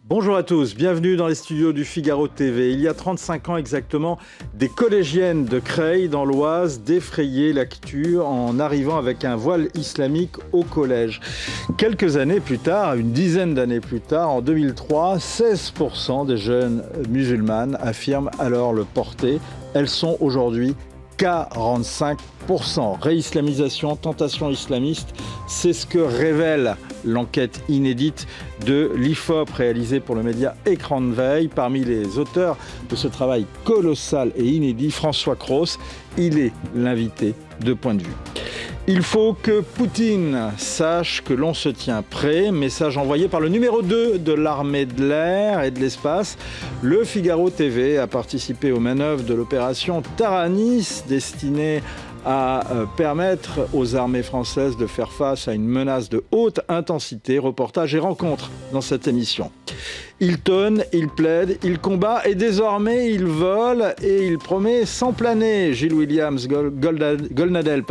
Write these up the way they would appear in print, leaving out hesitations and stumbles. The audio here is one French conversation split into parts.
Bonjour à tous, bienvenue dans les studios du Figaro TV. Il y a 35 ans exactement, des collégiennes de Creil dans l'Oise défrayaient l'actu en arrivant avec un voile islamique au collège. Quelques années plus tard, une dizaine d'années plus tard, en 2003, 16% des jeunes musulmanes affirment alors le porter. Elles sont aujourd'hui 45%. Réislamisation, tentation islamiste, c'est ce que révèle l'enquête inédite de l'IFOP réalisée pour le média Écran de Veille. Parmi les auteurs de ce travail colossal et inédit, François Cros, il est l'invité de Point de vue. Il faut que Poutine sache que l'on se tient prêt. Message envoyé par le numéro 2 de l'armée de l'air et de l'espace. Le Figaro TV a participé aux manœuvres de l'opération Taranis, destinée à permettre aux armées françaises de faire face à une menace de haute intensité. Reportage et rencontre dans cette émission. Il tonne, il plaide, il combat et désormais il vole et il promet sans planer. Gilles Williams Golnadel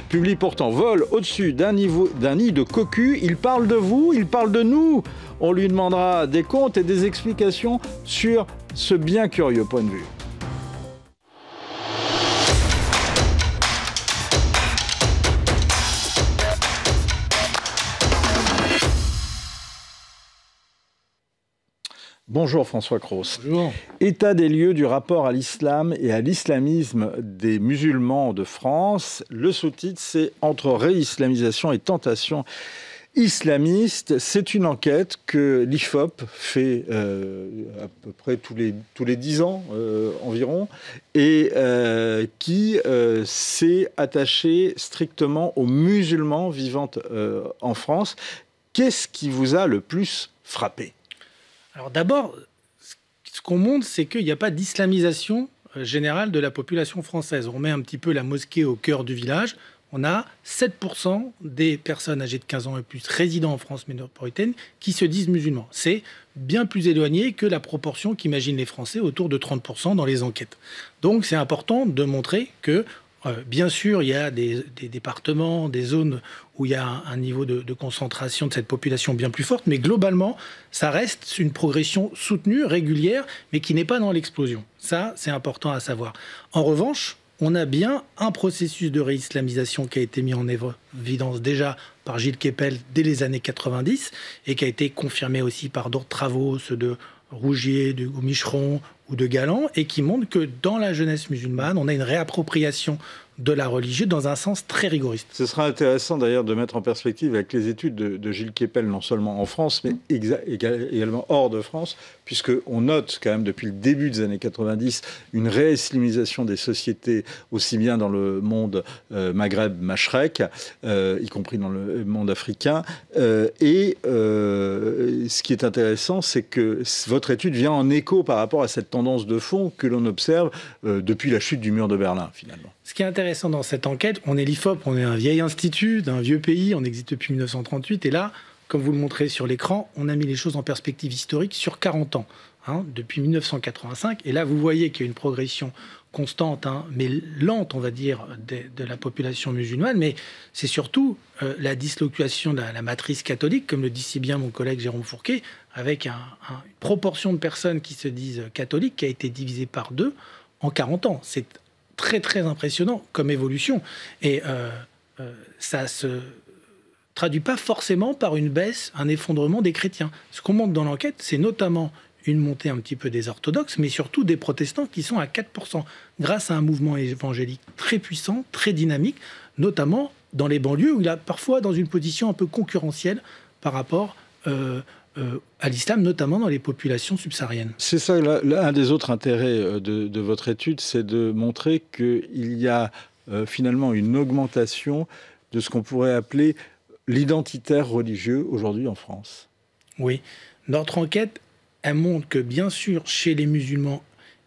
publie pourtant Vol au-dessus d'un nid de cocu. Il parle de vous, il parle de nous. On lui demandera des comptes et des explications sur ce bien curieux point de vue. Bonjour François Cros. Bonjour. État des lieux du rapport à l'islam et à l'islamisme des musulmans de France. Le sous-titre, c'est « Entre réislamisation et tentation islamiste ». C'est une enquête que l'IFOP fait à peu près tous les 10 ans environ et qui s'est attachée strictement aux musulmans vivant en France. Qu'est-ce qui vous a le plus frappé ? Alors d'abord, ce qu'on montre, c'est qu'il n'y a pas d'islamisation générale de la population française. On met un petit peu la mosquée au cœur du village. On a 7% des personnes âgées de 15 ans et plus résidant en France métropolitaine qui se disent musulmans. C'est bien plus éloigné que la proportion qu'imaginent les Français, autour de 30% dans les enquêtes. Donc c'est important de montrer que bien sûr, il y a des départements, des zones où il y a un niveau de concentration de cette population bien plus forte, mais globalement, ça reste une progression soutenue, régulière, mais qui n'est pas dans l'explosion. Ça, c'est important à savoir. En revanche, on a bien un processus de réislamisation qui a été mis en évidence déjà par Gilles Kepel dès les années 90 et qui a été confirmé aussi par d'autres travaux, ceux de Rougier, de Micheron ou de Galland, et qui montre que dans la jeunesse musulmane, on a une réappropriation de la religion dans un sens très rigoriste. Ce sera intéressant d'ailleurs de mettre en perspective avec les études de Gilles Kepel, non seulement en France, mais également hors de France, puisqu'on note quand même depuis le début des années 90 une réislamisation des sociétés, aussi bien dans le monde Maghreb, Machrek, y compris dans le monde africain. Ce qui est intéressant, c'est que votre étude vient en écho par rapport à cette tendance de fond que l'on observe depuis la chute du mur de Berlin, finalement. Ce qui est intéressant dans cette enquête, on est l'IFOP, on est un vieil institut d'un vieux pays, on existe depuis 1938, et là, comme vous le montrez sur l'écran, on a mis les choses en perspective historique sur 40 ans, depuis 1985, et là, vous voyez qu'il y a une progression constante, mais lente, on va dire, de la population musulmane, mais c'est surtout la dislocation de la matrice catholique, comme le dit si bien mon collègue Jérôme Fourquet, avec une proportion de personnes qui se disent catholiques qui a été divisée par 2 en 40 ans. C'est très très impressionnant comme évolution, et ça se traduit pas forcément par une baisse, un effondrement des chrétiens. Ce qu'on montre dans l'enquête, c'est notamment une montée un petit peu des orthodoxes, mais surtout des protestants qui sont à 4%, grâce à un mouvement évangélique très puissant, très dynamique, notamment dans les banlieues, où il est parfois dans une position un peu concurrentielle par rapport à l'islam, notamment dans les populations subsahariennes. C'est ça, l'un des autres intérêts de votre étude, c'est de montrer qu'il y a finalement une augmentation de ce qu'on pourrait appeler l'identitaire religieux aujourd'hui en France. Oui, notre enquête, elle montre que bien sûr, chez les musulmans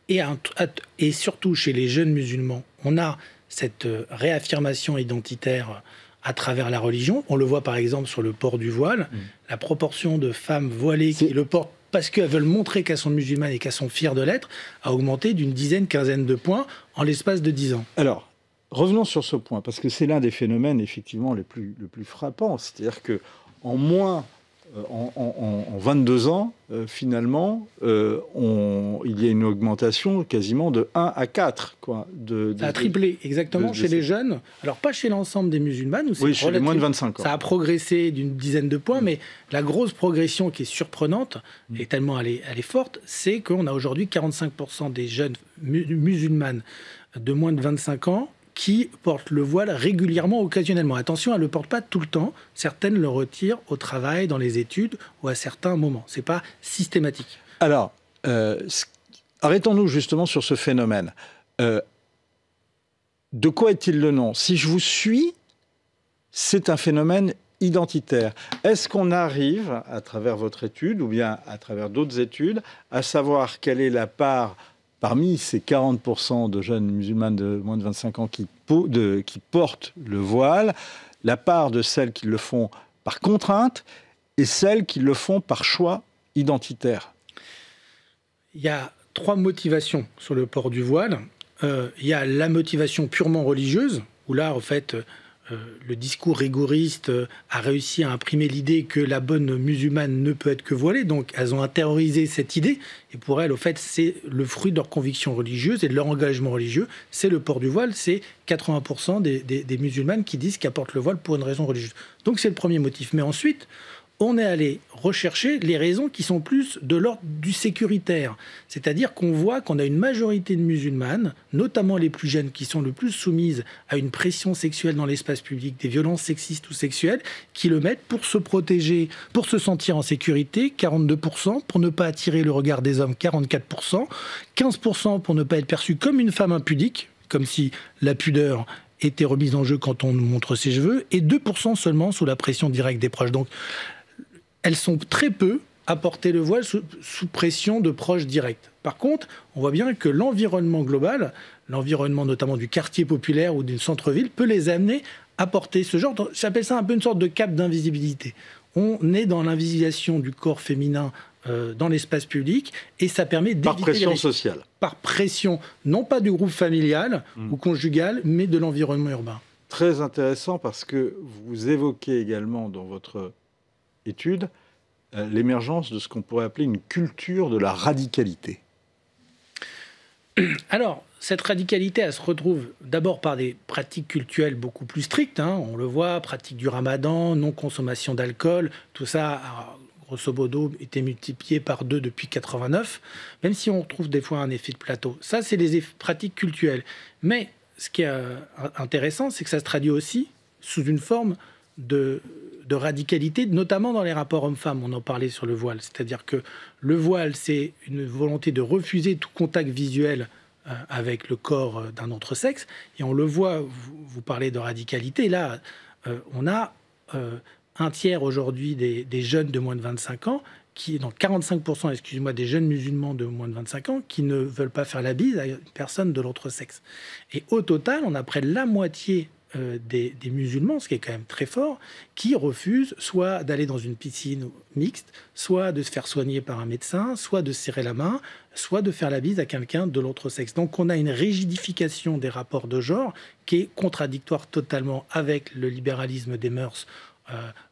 et surtout chez les jeunes musulmans, on a cette réaffirmation identitaire à travers la religion. On le voit par exemple sur le port du voile. La proportion de femmes voilées qui le portent parce qu'elles veulent montrer qu'elles sont musulmanes et qu'elles sont fières de l'être a augmenté d'une dizaine, quinzaine de points en l'espace de 10 ans. Alors, revenons sur ce point, parce que c'est l'un des phénomènes effectivement le plus frappants. C'est-à-dire qu'en moins en 22 ans, finalement, il y a une augmentation quasiment de 1 à 4. Quoi, ça a triplé, exactement, chez les jeunes. Alors, pas chez l'ensemble des musulmanes. Oui, chez les moins de 25 ans. Ça a progressé d'une dizaine de points, mais la grosse progression qui est surprenante, et tellement elle est forte, c'est qu'on a aujourd'hui 45% des jeunes musulmanes de moins de 25 ans qui portent le voile régulièrement, occasionnellement. Attention, elles ne le portent pas tout le temps. Certaines le retirent au travail, dans les études ou à certains moments. Ce n'est pas systématique. Alors, arrêtons-nous justement sur ce phénomène. De quoi est-il le nom? Si je vous suis, c'est un phénomène identitaire. Est-ce qu'on arrive, à travers votre étude ou bien à travers d'autres études, à savoir quelle est la part parmi ces 40% de jeunes musulmanes de moins de 25 ans qui portent le voile, la part de celles qui le font par contrainte et celles qui le font par choix identitaire? Il y a 3 motivations sur le port du voile. Il y a la motivation purement religieuse, où là, en fait, le discours rigoriste a réussi à imprimer l'idée que la bonne musulmane ne peut être que voilée. Donc, elles ont intériorisé cette idée. Et pour elles, au fait, c'est le fruit de leur conviction religieuse et de leur engagement religieux. C'est le port du voile. C'est 80% des musulmanes qui disent qu'elles portent le voile pour une raison religieuse. Donc, c'est le premier motif. Mais ensuite, on est allé rechercher les raisons qui sont plus de l'ordre du sécuritaire. C'est-à-dire qu'on voit qu'on a une majorité de musulmanes, notamment les plus jeunes, qui sont le plus soumises à une pression sexuelle dans l'espace public, des violences sexistes ou sexuelles, qui le mettent pour se protéger, pour se sentir en sécurité, 42%, pour ne pas attirer le regard des hommes, 44%, 15% pour ne pas être perçu comme une femme impudique, comme si la pudeur était remise en jeu quand on montre ses cheveux, et 2% seulement sous la pression directe des proches. Donc, elles sont très peu à porter le voile sous pression de proches directs. Par contre, on voit bien que l'environnement global, l'environnement notamment du quartier populaire ou d'une centre-ville, peut les amener à porter ce genre. J'appelle ça un peu une sorte de cape d'invisibilité. On est dans l'invisibilisation du corps féminin dans l'espace public et ça permet d'éviter... Par pression sociale. Par pression, non pas du groupe familial ou conjugal, mais de l'environnement urbain. Très intéressant parce que vous évoquez également dans votre étude l'émergence de ce qu'on pourrait appeler une culture de la radicalité. Alors, cette radicalité, elle se retrouve d'abord par des pratiques cultuelles beaucoup plus strictes. On le voit, pratique du ramadan, non-consommation d'alcool, tout ça a grosso modo été multiplié par 2 depuis 89, même si on retrouve des fois un effet de plateau. Ça, c'est les pratiques cultuelles. Mais ce qui est intéressant, c'est que ça se traduit aussi sous une forme de radicalité, notamment dans les rapports hommes-femmes. On en parlait sur le voile. C'est-à-dire que le voile, c'est une volonté de refuser tout contact visuel avec le corps d'un autre sexe. Et on le voit, vous parlez de radicalité. Là, on a un tiers aujourd'hui des jeunes de moins de 25 ans, donc 45%, excusez-moi, des jeunes musulmans de moins de 25 ans qui ne veulent pas faire la bise à une personne de l'autre sexe. Et au total, on a près de la moitié des musulmans, ce qui est quand même très fort, qui refusent soit d'aller dans une piscine mixte, soit de se faire soigner par un médecin, soit de serrer la main, soit de faire la bise à quelqu'un de l'autre sexe. Donc on a une rigidification des rapports de genre qui est contradictoire totalement avec le libéralisme des mœurs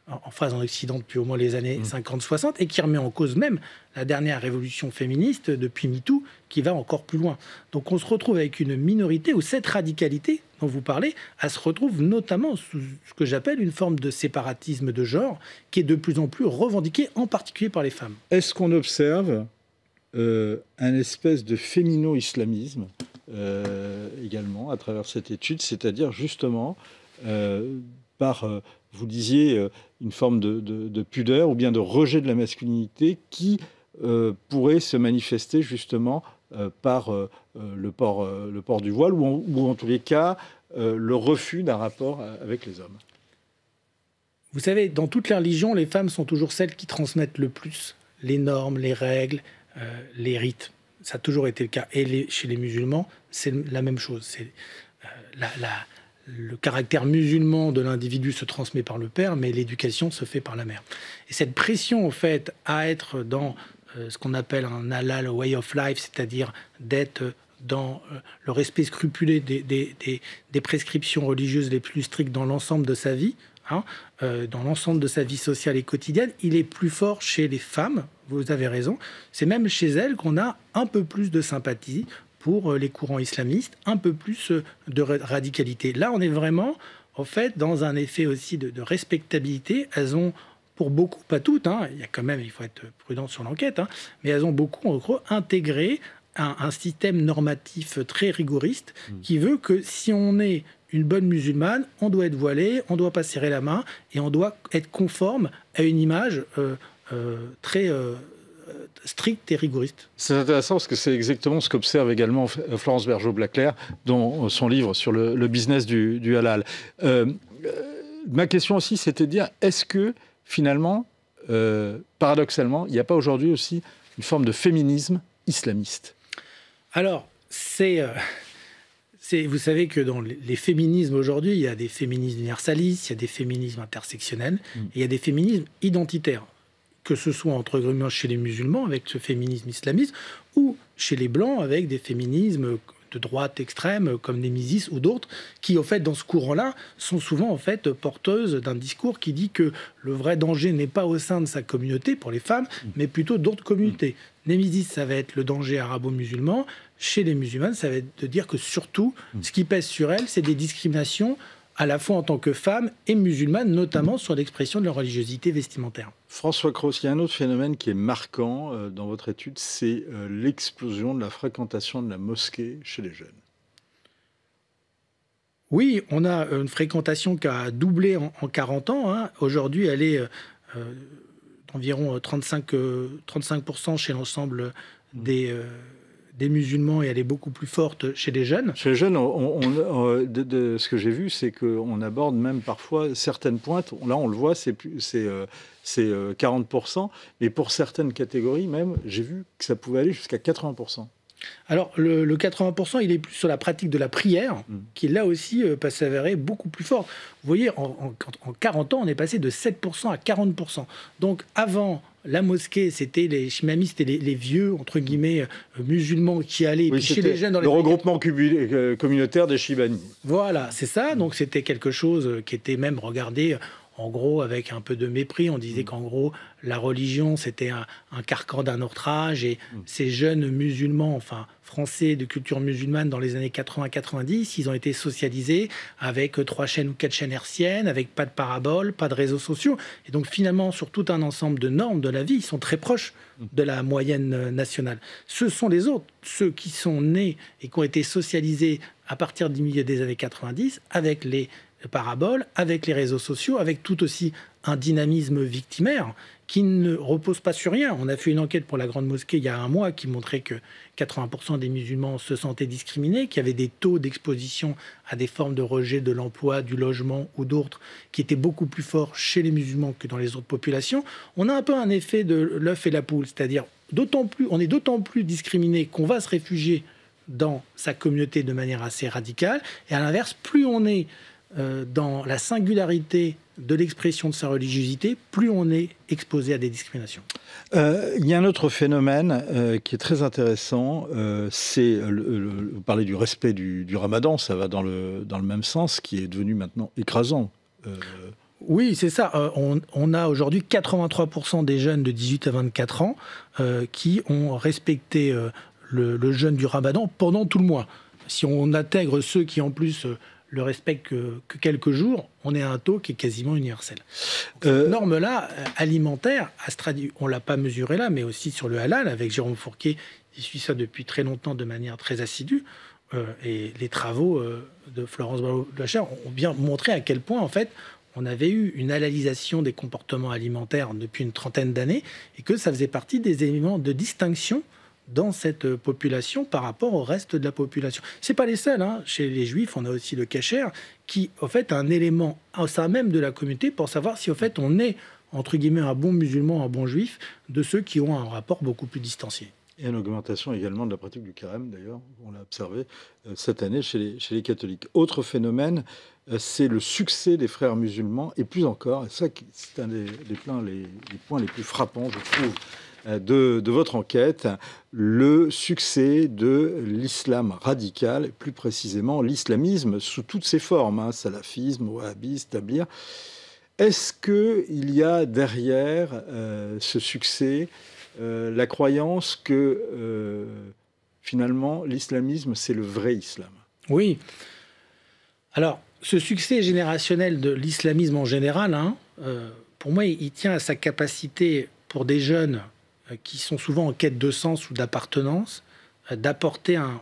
en phase en Occident depuis au moins les années 50-60 et qui remet en cause même la dernière révolution féministe depuis MeToo qui va encore plus loin. Donc on se retrouve avec une minorité où cette radicalité dont vous parlez, elle se retrouve notamment sous ce que j'appelle une forme de séparatisme de genre qui est de plus en plus revendiquée, en particulier par les femmes. Est-ce qu'on observe un espèce de fémino-islamisme également à travers cette étude, c'est-à-dire justement par... vous disiez une forme de pudeur ou bien de rejet de la masculinité qui pourrait se manifester justement par le port du voile ou en tous les cas le refus d'un rapport avec les hommes. Vous savez, dans toutes les religions, les femmes sont toujours celles qui transmettent le plus les normes, les règles, les rites. Ça a toujours été le cas. Et chez les musulmans, c'est la même chose. C'est le caractère musulman de l'individu se transmet par le père, mais l'éducation se fait par la mère. Et cette pression, en fait, à être dans ce qu'on appelle un halal way of life, c'est-à-dire d'être dans le respect scrupuleux des prescriptions religieuses les plus strictes dans l'ensemble de sa vie, dans l'ensemble de sa vie sociale et quotidienne. Il est plus fort chez les femmes, vous avez raison. C'est même chez elles qu'on a un peu plus de sympathie pour les courants islamistes, un peu plus de radicalité. Là, on est vraiment, en fait, dans un effet aussi de respectabilité. Elles ont, pour beaucoup, pas toutes, il y a quand même, il faut être prudent sur l'enquête, mais elles ont beaucoup, en gros, intégré un système normatif très rigoriste qui veut que si on est une bonne musulmane, on doit être voilé, on ne doit pas serrer la main et on doit être conforme à une image très stricte et rigoriste. C'est intéressant parce que c'est exactement ce qu'observe également Florence Bergeaud-Blaclair dans son livre sur le business du halal. Ma question aussi, c'était de dire, est-ce que finalement, paradoxalement, il n'y a pas aujourd'hui aussi une forme de féminisme islamiste? Alors, vous savez que dans les féminismes aujourd'hui, il y a des féminismes universalistes, il y a des féminismes intersectionnels, et il y a des féminismes identitaires, que ce soit entre guillemets chez les musulmans avec ce féminisme islamiste, ou chez les blancs avec des féminismes de droite extrême comme Némésis ou d'autres, qui, au fait, dans ce courant-là, sont souvent, en fait, porteuses d'un discours qui dit que le vrai danger n'est pas au sein de sa communauté, pour les femmes, mais plutôt d'autres communautés. Némésis, ça va être le danger arabo-musulman. Chez les musulmanes, ça va être de dire que, surtout, ce qui pèse sur elles, c'est des discriminations à la fois en tant que femmes et musulmanes, notamment sur l'expression de leur religiosité vestimentaire. François Cros, il y a un autre phénomène qui est marquant dans votre étude, c'est l'explosion de la fréquentation de la mosquée chez les jeunes. Oui, on a une fréquentation qui a doublé en 40 ans. Aujourd'hui, elle est d'environ 35% chez l'ensemble des musulmans, et elle est beaucoup plus forte chez les jeunes. Chez les jeunes, de ce que j'ai vu, c'est qu'on aborde même parfois certaines pointes. Là, on le voit, c'est 40%. Mais pour certaines catégories, même, j'ai vu que ça pouvait aller jusqu'à 80%. Alors, le 80%, il est plus sur la pratique de la prière, qui là aussi peut s'avérer beaucoup plus fort. Vous voyez, en 40 ans, on est passé de 7% à 40%. Donc, avant, la mosquée, c'était les chimamistes et les vieux, entre guillemets, musulmans qui allaient. Oui, chez les jeunes, dans le regroupement communautaire des Chibani. Voilà, c'est ça. Donc, c'était quelque chose qui était même regardé, en gros, avec un peu de mépris. On disait qu'en gros, la religion, c'était un carcan d'un autre âge. Et ces jeunes musulmans, enfin français de culture musulmane, dans les années 80-90, ils ont été socialisés avec 3 chaînes ou 4 chaînes hertziennes, avec pas de parabole, pas de réseaux sociaux. Et donc, finalement, sur tout un ensemble de normes de la vie, ils sont très proches de la moyenne nationale. Ce sont les autres, ceux qui sont nés et qui ont été socialisés à partir du milieu des années 90, avec les paraboles, avec les réseaux sociaux, avec tout aussi un dynamisme victimaire qui ne repose pas sur rien. On a fait une enquête pour la Grande Mosquée il y a un mois qui montrait que 80% des musulmans se sentaient discriminés, qu'il y avait des taux d'exposition à des formes de rejet de l'emploi, du logement ou d'autres qui étaient beaucoup plus forts chez les musulmans que dans les autres populations. On a un peu un effet de l'œuf et la poule, c'est-à-dire on est d'autant plus discriminé qu'on va se réfugier dans sa communauté de manière assez radicale, et à l'inverse, plus on est dans la singularité de l'expression de sa religiosité, plus on est exposé à des discriminations. Il y a un autre phénomène qui est très intéressant, c'est, vous parlez du respect du ramadan, ça va dans le même sens, qui est devenu maintenant écrasant. Oui, c'est ça. On a aujourd'hui 83% des jeunes de 18 à 24 ans qui ont respecté le jeûne du ramadan pendant tout le mois. Si on intègre ceux qui, en plus, le respectent que quelques jours, on est à un taux qui est quasiment universel. Cette norme-là, alimentaire, on ne l'a pas mesurée là, mais aussi sur le halal, avec Jérôme Fourquet, il suit ça depuis très longtemps de manière très assidue, et les travaux de Florence Bergeaud-Blaclair ont bien montré à quel point, en fait, on avait eu une halalisation des comportements alimentaires depuis une trentaine d'années, et que ça faisait partie des éléments de distinction dans cette population par rapport au reste de la population. Ce n'est pas les seuls. Chez les juifs, on a aussi le kasher qui, en fait, un élément au sein même de la communauté pour savoir si, en fait, on est, entre guillemets, un bon musulman, un bon juif, de ceux qui ont un rapport beaucoup plus distancié. Et une augmentation également de la pratique du carême, d'ailleurs, on l'a observé cette année chez les catholiques. Autre phénomène, c'est le succès des frères musulmans, et plus encore, et ça, c'est un des points les plus frappants, je trouve, de votre enquête, le succès de l'islam radical, plus précisément l'islamisme sous toutes ses formes, salafisme, wahhabisme, tablier. Est-ce qu'il y a derrière ce succès la croyance que finalement l'islamisme, c'est le vrai islam? Oui. Alors, ce succès générationnel de l'islamisme en général, pour moi, il tient à sa capacité pour des jeunes qui sont souvent en quête de sens ou d'appartenance, d'apporter un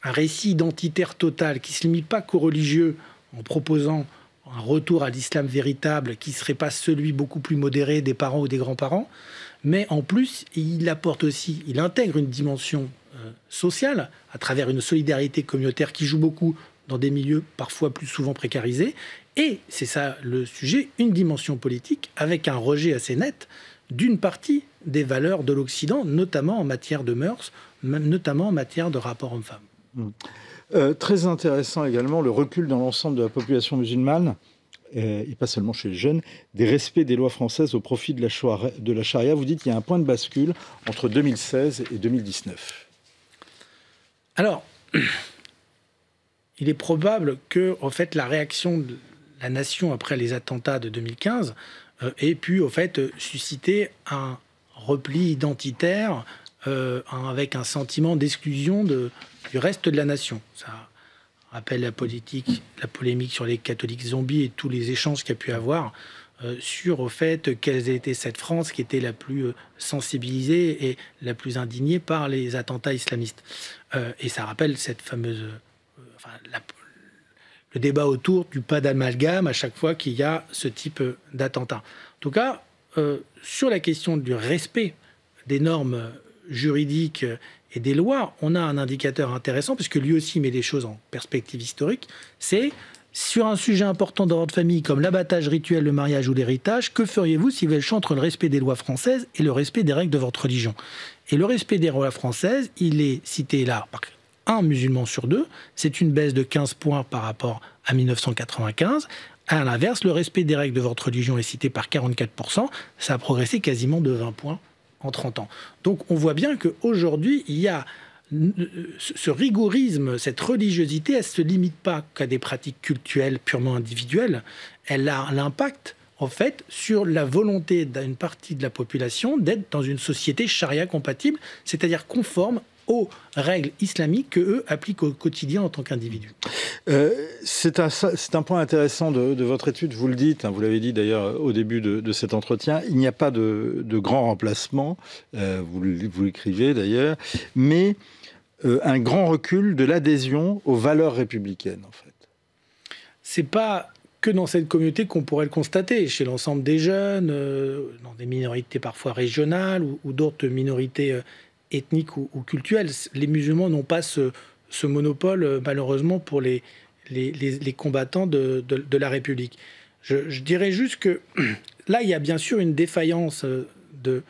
récit identitaire total qui ne se limite pas qu'aux religieux en proposant un retour à l'islam véritable qui ne serait pas celui beaucoup plus modéré des parents ou des grands-parents, mais en plus, il apporte aussi, il intègre une dimension sociale à travers une solidarité communautaire qui joue beaucoup dans des milieux parfois plus souvent précarisés. Et, c'est ça le sujet, une dimension politique avec un rejet assez net d'une partie des valeurs de l'Occident, notamment en matière de mœurs, notamment en matière de rapport homme-femme. Très intéressant également le recul dans l'ensemble de la population musulmane, et pas seulement chez les jeunes, des respects des lois françaises au profit de la charia. Vous dites qu'il y a un point de bascule entre 2016 et 2019. Alors, il est probable que, en fait, la réaction de la nation après les attentats de 2015 ait pu, en fait, susciter un repli identitaire avec un sentiment d'exclusion du reste de la nation. Ça rappelle la polémique sur les catholiques zombies et tous les échanges qu'il y a pu avoir sur au fait quelle était cette France qui était la plus sensibilisée et la plus indignée par les attentats islamistes. Et ça rappelle cette fameuse... le débat autour du pas d'amalgame à chaque fois qu'il y a ce type d'attentat. En tout cas, sur la question du respect des normes juridiques et des lois, on a un indicateur intéressant, puisque lui aussi met les choses en perspective historique, c'est sur un sujet important dans votre famille, comme l'abattage rituel, le mariage ou l'héritage, que feriez-vous si vous avez le choix entre le respect des lois françaises et le respect des règles de votre religion? Et le respect des lois françaises, il est cité là par un musulman sur deux, c'est une baisse de 15 points par rapport à 1995. À l'inverse, le respect des règles de votre religion est cité par 44%, ça a progressé quasiment de 20 points en 30 ans. Donc on voit bien qu'aujourd'hui, il y a ce rigorisme, cette religiosité, elle ne se limite pas qu'à des pratiques cultuelles purement individuelles, elle a l'impact en fait sur la volonté d'une partie de la population d'être dans une société charia compatible, c'est-à-dire conforme aux règles islamiques qu'eux appliquent au quotidien en tant qu'individus. C'est un point intéressant de votre étude, vous le dites, vous l'avez dit d'ailleurs au début de cet entretien, il n'y a pas de grand remplacement, vous l'écrivez d'ailleurs, mais un grand recul de l'adhésion aux valeurs républicaines en fait. C'est pas que dans cette communauté qu'on pourrait le constater, chez l'ensemble des jeunes, dans des minorités parfois régionales ou d'autres minorités ethniques ou culturelles. Les musulmans n'ont pas ce monopole, malheureusement, pour les combattants de la République. Je dirais juste que là, il y a bien sûr une défaillance de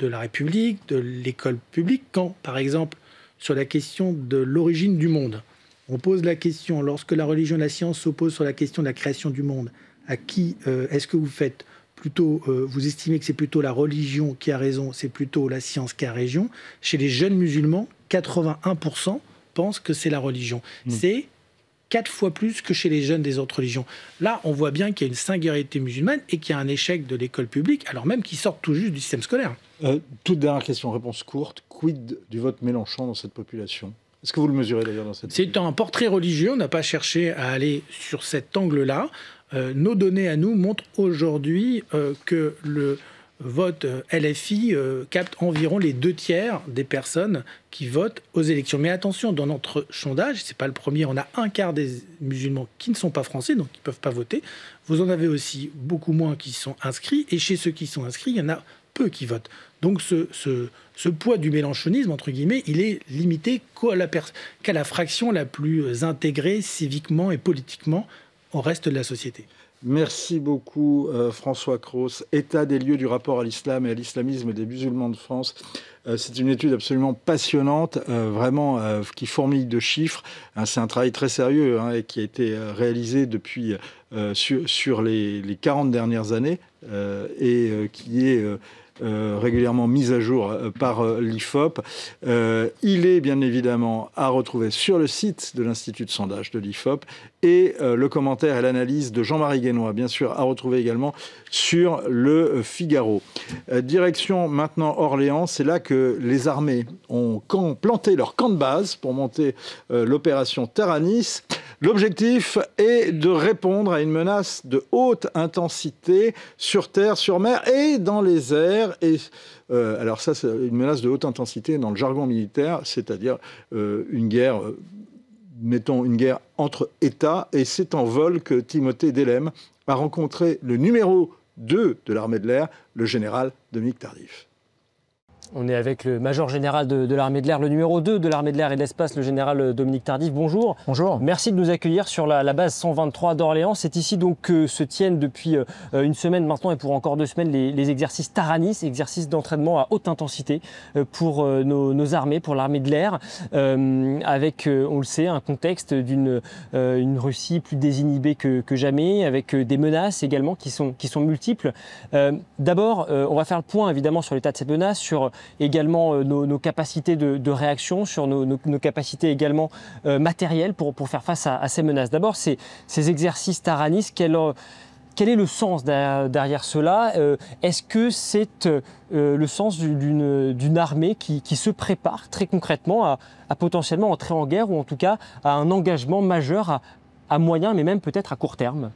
la République, de l'école publique, quand, par exemple, sur la question de l'origine du monde, on pose la question, lorsque la religion et la science s'opposent sur la question de la création du monde, à qui est-ce que vous faites plutôt, vous estimez que c'est plutôt la religion qui a raison, c'est plutôt la science qui a raison? Chez les jeunes musulmans, 81% pensent que c'est la religion. C'est 4 fois plus que chez les jeunes des autres religions. Là, on voit bien qu'il y a une singularité musulmane et qu'il y a un échec de l'école publique, alors même qu'ils sortent tout juste du système scolaire. Toute dernière question, réponse courte. Quid du vote Mélenchon dans cette population? Est-ce que vous le mesurez d'ailleurs dans cette population? C'est un portrait religieux, on n'a pas cherché à aller sur cet angle-là. Nos données à nous montrent aujourd'hui que le vote LFI capte environ les 2/3 des personnes qui votent aux élections. Mais attention, dans notre sondage, c'est pas le premier, on a un quart des musulmans qui ne sont pas français, donc qui ne peuvent pas voter. Vous en avez aussi beaucoup moins qui sont inscrits, et chez ceux qui sont inscrits, il y en a peu qui votent. Donc ce poids du mélenchonisme, entre guillemets, il est limité qu'à la fraction la plus intégrée civiquement et politiquement au reste de la société. Merci beaucoup François Cros. État des lieux du rapport à l'islam et à l'islamisme des musulmans de France. C'est une étude absolument passionnante, vraiment qui fourmille de chiffres. C'est un travail très sérieux et qui a été réalisé depuis sur les 40 dernières années et qui est régulièrement mise à jour par l'IFOP. Il est bien évidemment à retrouver sur le site de l'Institut de sondage de l'IFOP et le commentaire et l'analyse de Jean-Marie Guénois, bien sûr, à retrouver également sur le Figaro. Direction maintenant Orléans, c'est là que les armées ont planté leur camp de base pour monter l'opération Taranis. L'objectif est de répondre à une menace de haute intensité sur terre, sur mer et dans les airs. Et alors ça, c'est une menace de haute intensité dans le jargon militaire, c'est-à-dire une guerre, mettons une guerre entre États. Et c'est en vol que Timothée Delem a rencontré le numéro 2 de l'armée de l'air, le général Dominique Tardif. On est avec le major général de l'armée de l'air, le numéro 2 de l'armée de l'air et de l'espace, le général Dominique Tardif. Bonjour. Bonjour. Merci de nous accueillir sur la base 123 d'Orléans. C'est ici donc que se tiennent depuis une semaine maintenant et pour encore 2 semaines les exercices Taranis, exercices d'entraînement à haute intensité pour nos armées, pour l'armée de l'air, avec, on le sait, un contexte d'une Russie plus désinhibée que jamais, avec des menaces également qui sont multiples. D'abord, on va faire le point évidemment sur l'état de ces menaces, sur également nos capacités de réaction, sur nos capacités également matérielles pour faire face à ces menaces. D'abord, ces exercices Taranis, quel est le sens derrière cela? Est-ce que c'est le sens d'une armée qui se prépare très concrètement à potentiellement entrer en guerre ou en tout cas à un engagement majeur à moyen mais même peut-être à court terme?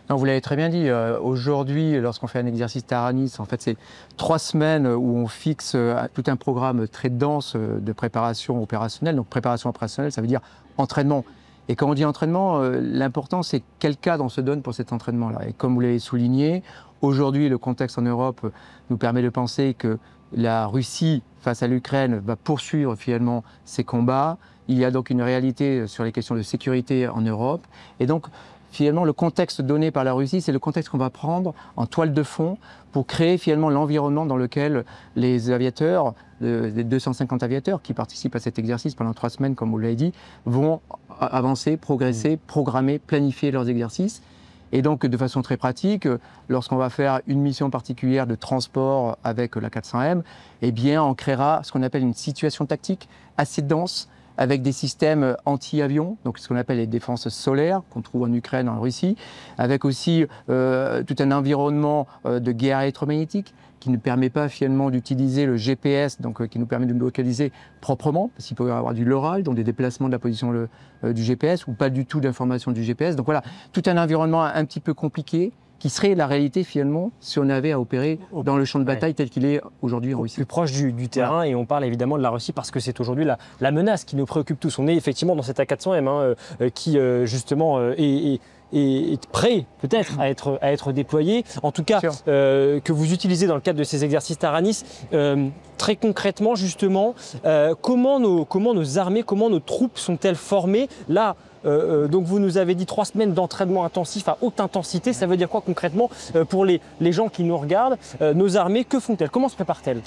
Non, vous l'avez très bien dit. Aujourd'hui, lorsqu'on fait un exercice Taranis, en fait, c'est 3 semaines où on fixe tout un programme très dense de préparation opérationnelle. Donc, préparation opérationnelle, ça veut dire entraînement. Et quand on dit entraînement, l'important, c'est quel cadre on se donne pour cet entraînement-là. Et comme vous l'avez souligné, aujourd'hui, le contexte en Europe nous permet de penser que la Russie, face à l'Ukraine, va poursuivre finalement ses combats. Il y a donc une réalité sur les questions de sécurité en Europe. Et donc, finalement, le contexte donné par la Russie, c'est le contexte qu'on va prendre en toile de fond pour créer finalement l'environnement dans lequel les aviateurs, les 250 aviateurs qui participent à cet exercice pendant 3 semaines, comme vous l'avez dit, vont avancer, progresser, programmer, planifier leurs exercices. Et donc, de façon très pratique, lorsqu'on va faire une mission particulière de transport avec la 400M, eh bien, on créera ce qu'on appelle une situation tactique assez dense, avec des systèmes anti-avions, donc ce qu'on appelle les défenses solaires, qu'on trouve en Ukraine, en Russie, avec aussi tout un environnement de guerre électromagnétique qui ne permet pas finalement d'utiliser le GPS, donc qui nous permet de nous localiser proprement, parce qu'il peut y avoir du LORAL, donc des déplacements de la position du GPS, ou pas du tout d'information du GPS. Donc voilà, tout un environnement un petit peu compliqué, qui serait la réalité finalement si on avait à opérer dans le champ de bataille tel qu'il est aujourd'hui en Russie. Plus proche du terrain, voilà. Et on parle évidemment de la Russie parce que c'est aujourd'hui la menace qui nous préoccupe tous. On est effectivement dans cet A400M qui justement est prêt peut-être à être déployé, en tout cas que vous utilisez dans le cadre de ces exercices Taranis. Très concrètement justement, comment nos armées, comment nos troupes sont-elles formées là? Donc vous nous avez dit 3 semaines d'entraînement intensif à haute intensité, ça veut dire quoi concrètement pour les gens qui nous regardent? Nos armées, que font-elles? Comment se préparent-elles?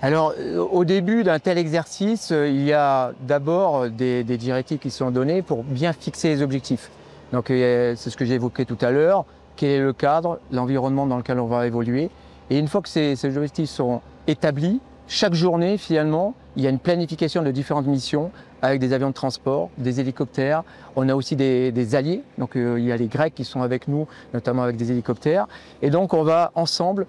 Alors au début d'un tel exercice, il y a d'abord des directives qui sont données pour bien fixer les objectifs. Donc c'est ce que j'ai évoqué tout à l'heure, quel est le cadre, l'environnement dans lequel on va évoluer. Et une fois que ces objectifs sont établis, chaque journée finalement, il y a une planification de différentes missions avec des avions de transport, des hélicoptères. On a aussi des alliés, donc il y a les Grecs qui sont avec nous, notamment avec des hélicoptères. Et donc on va ensemble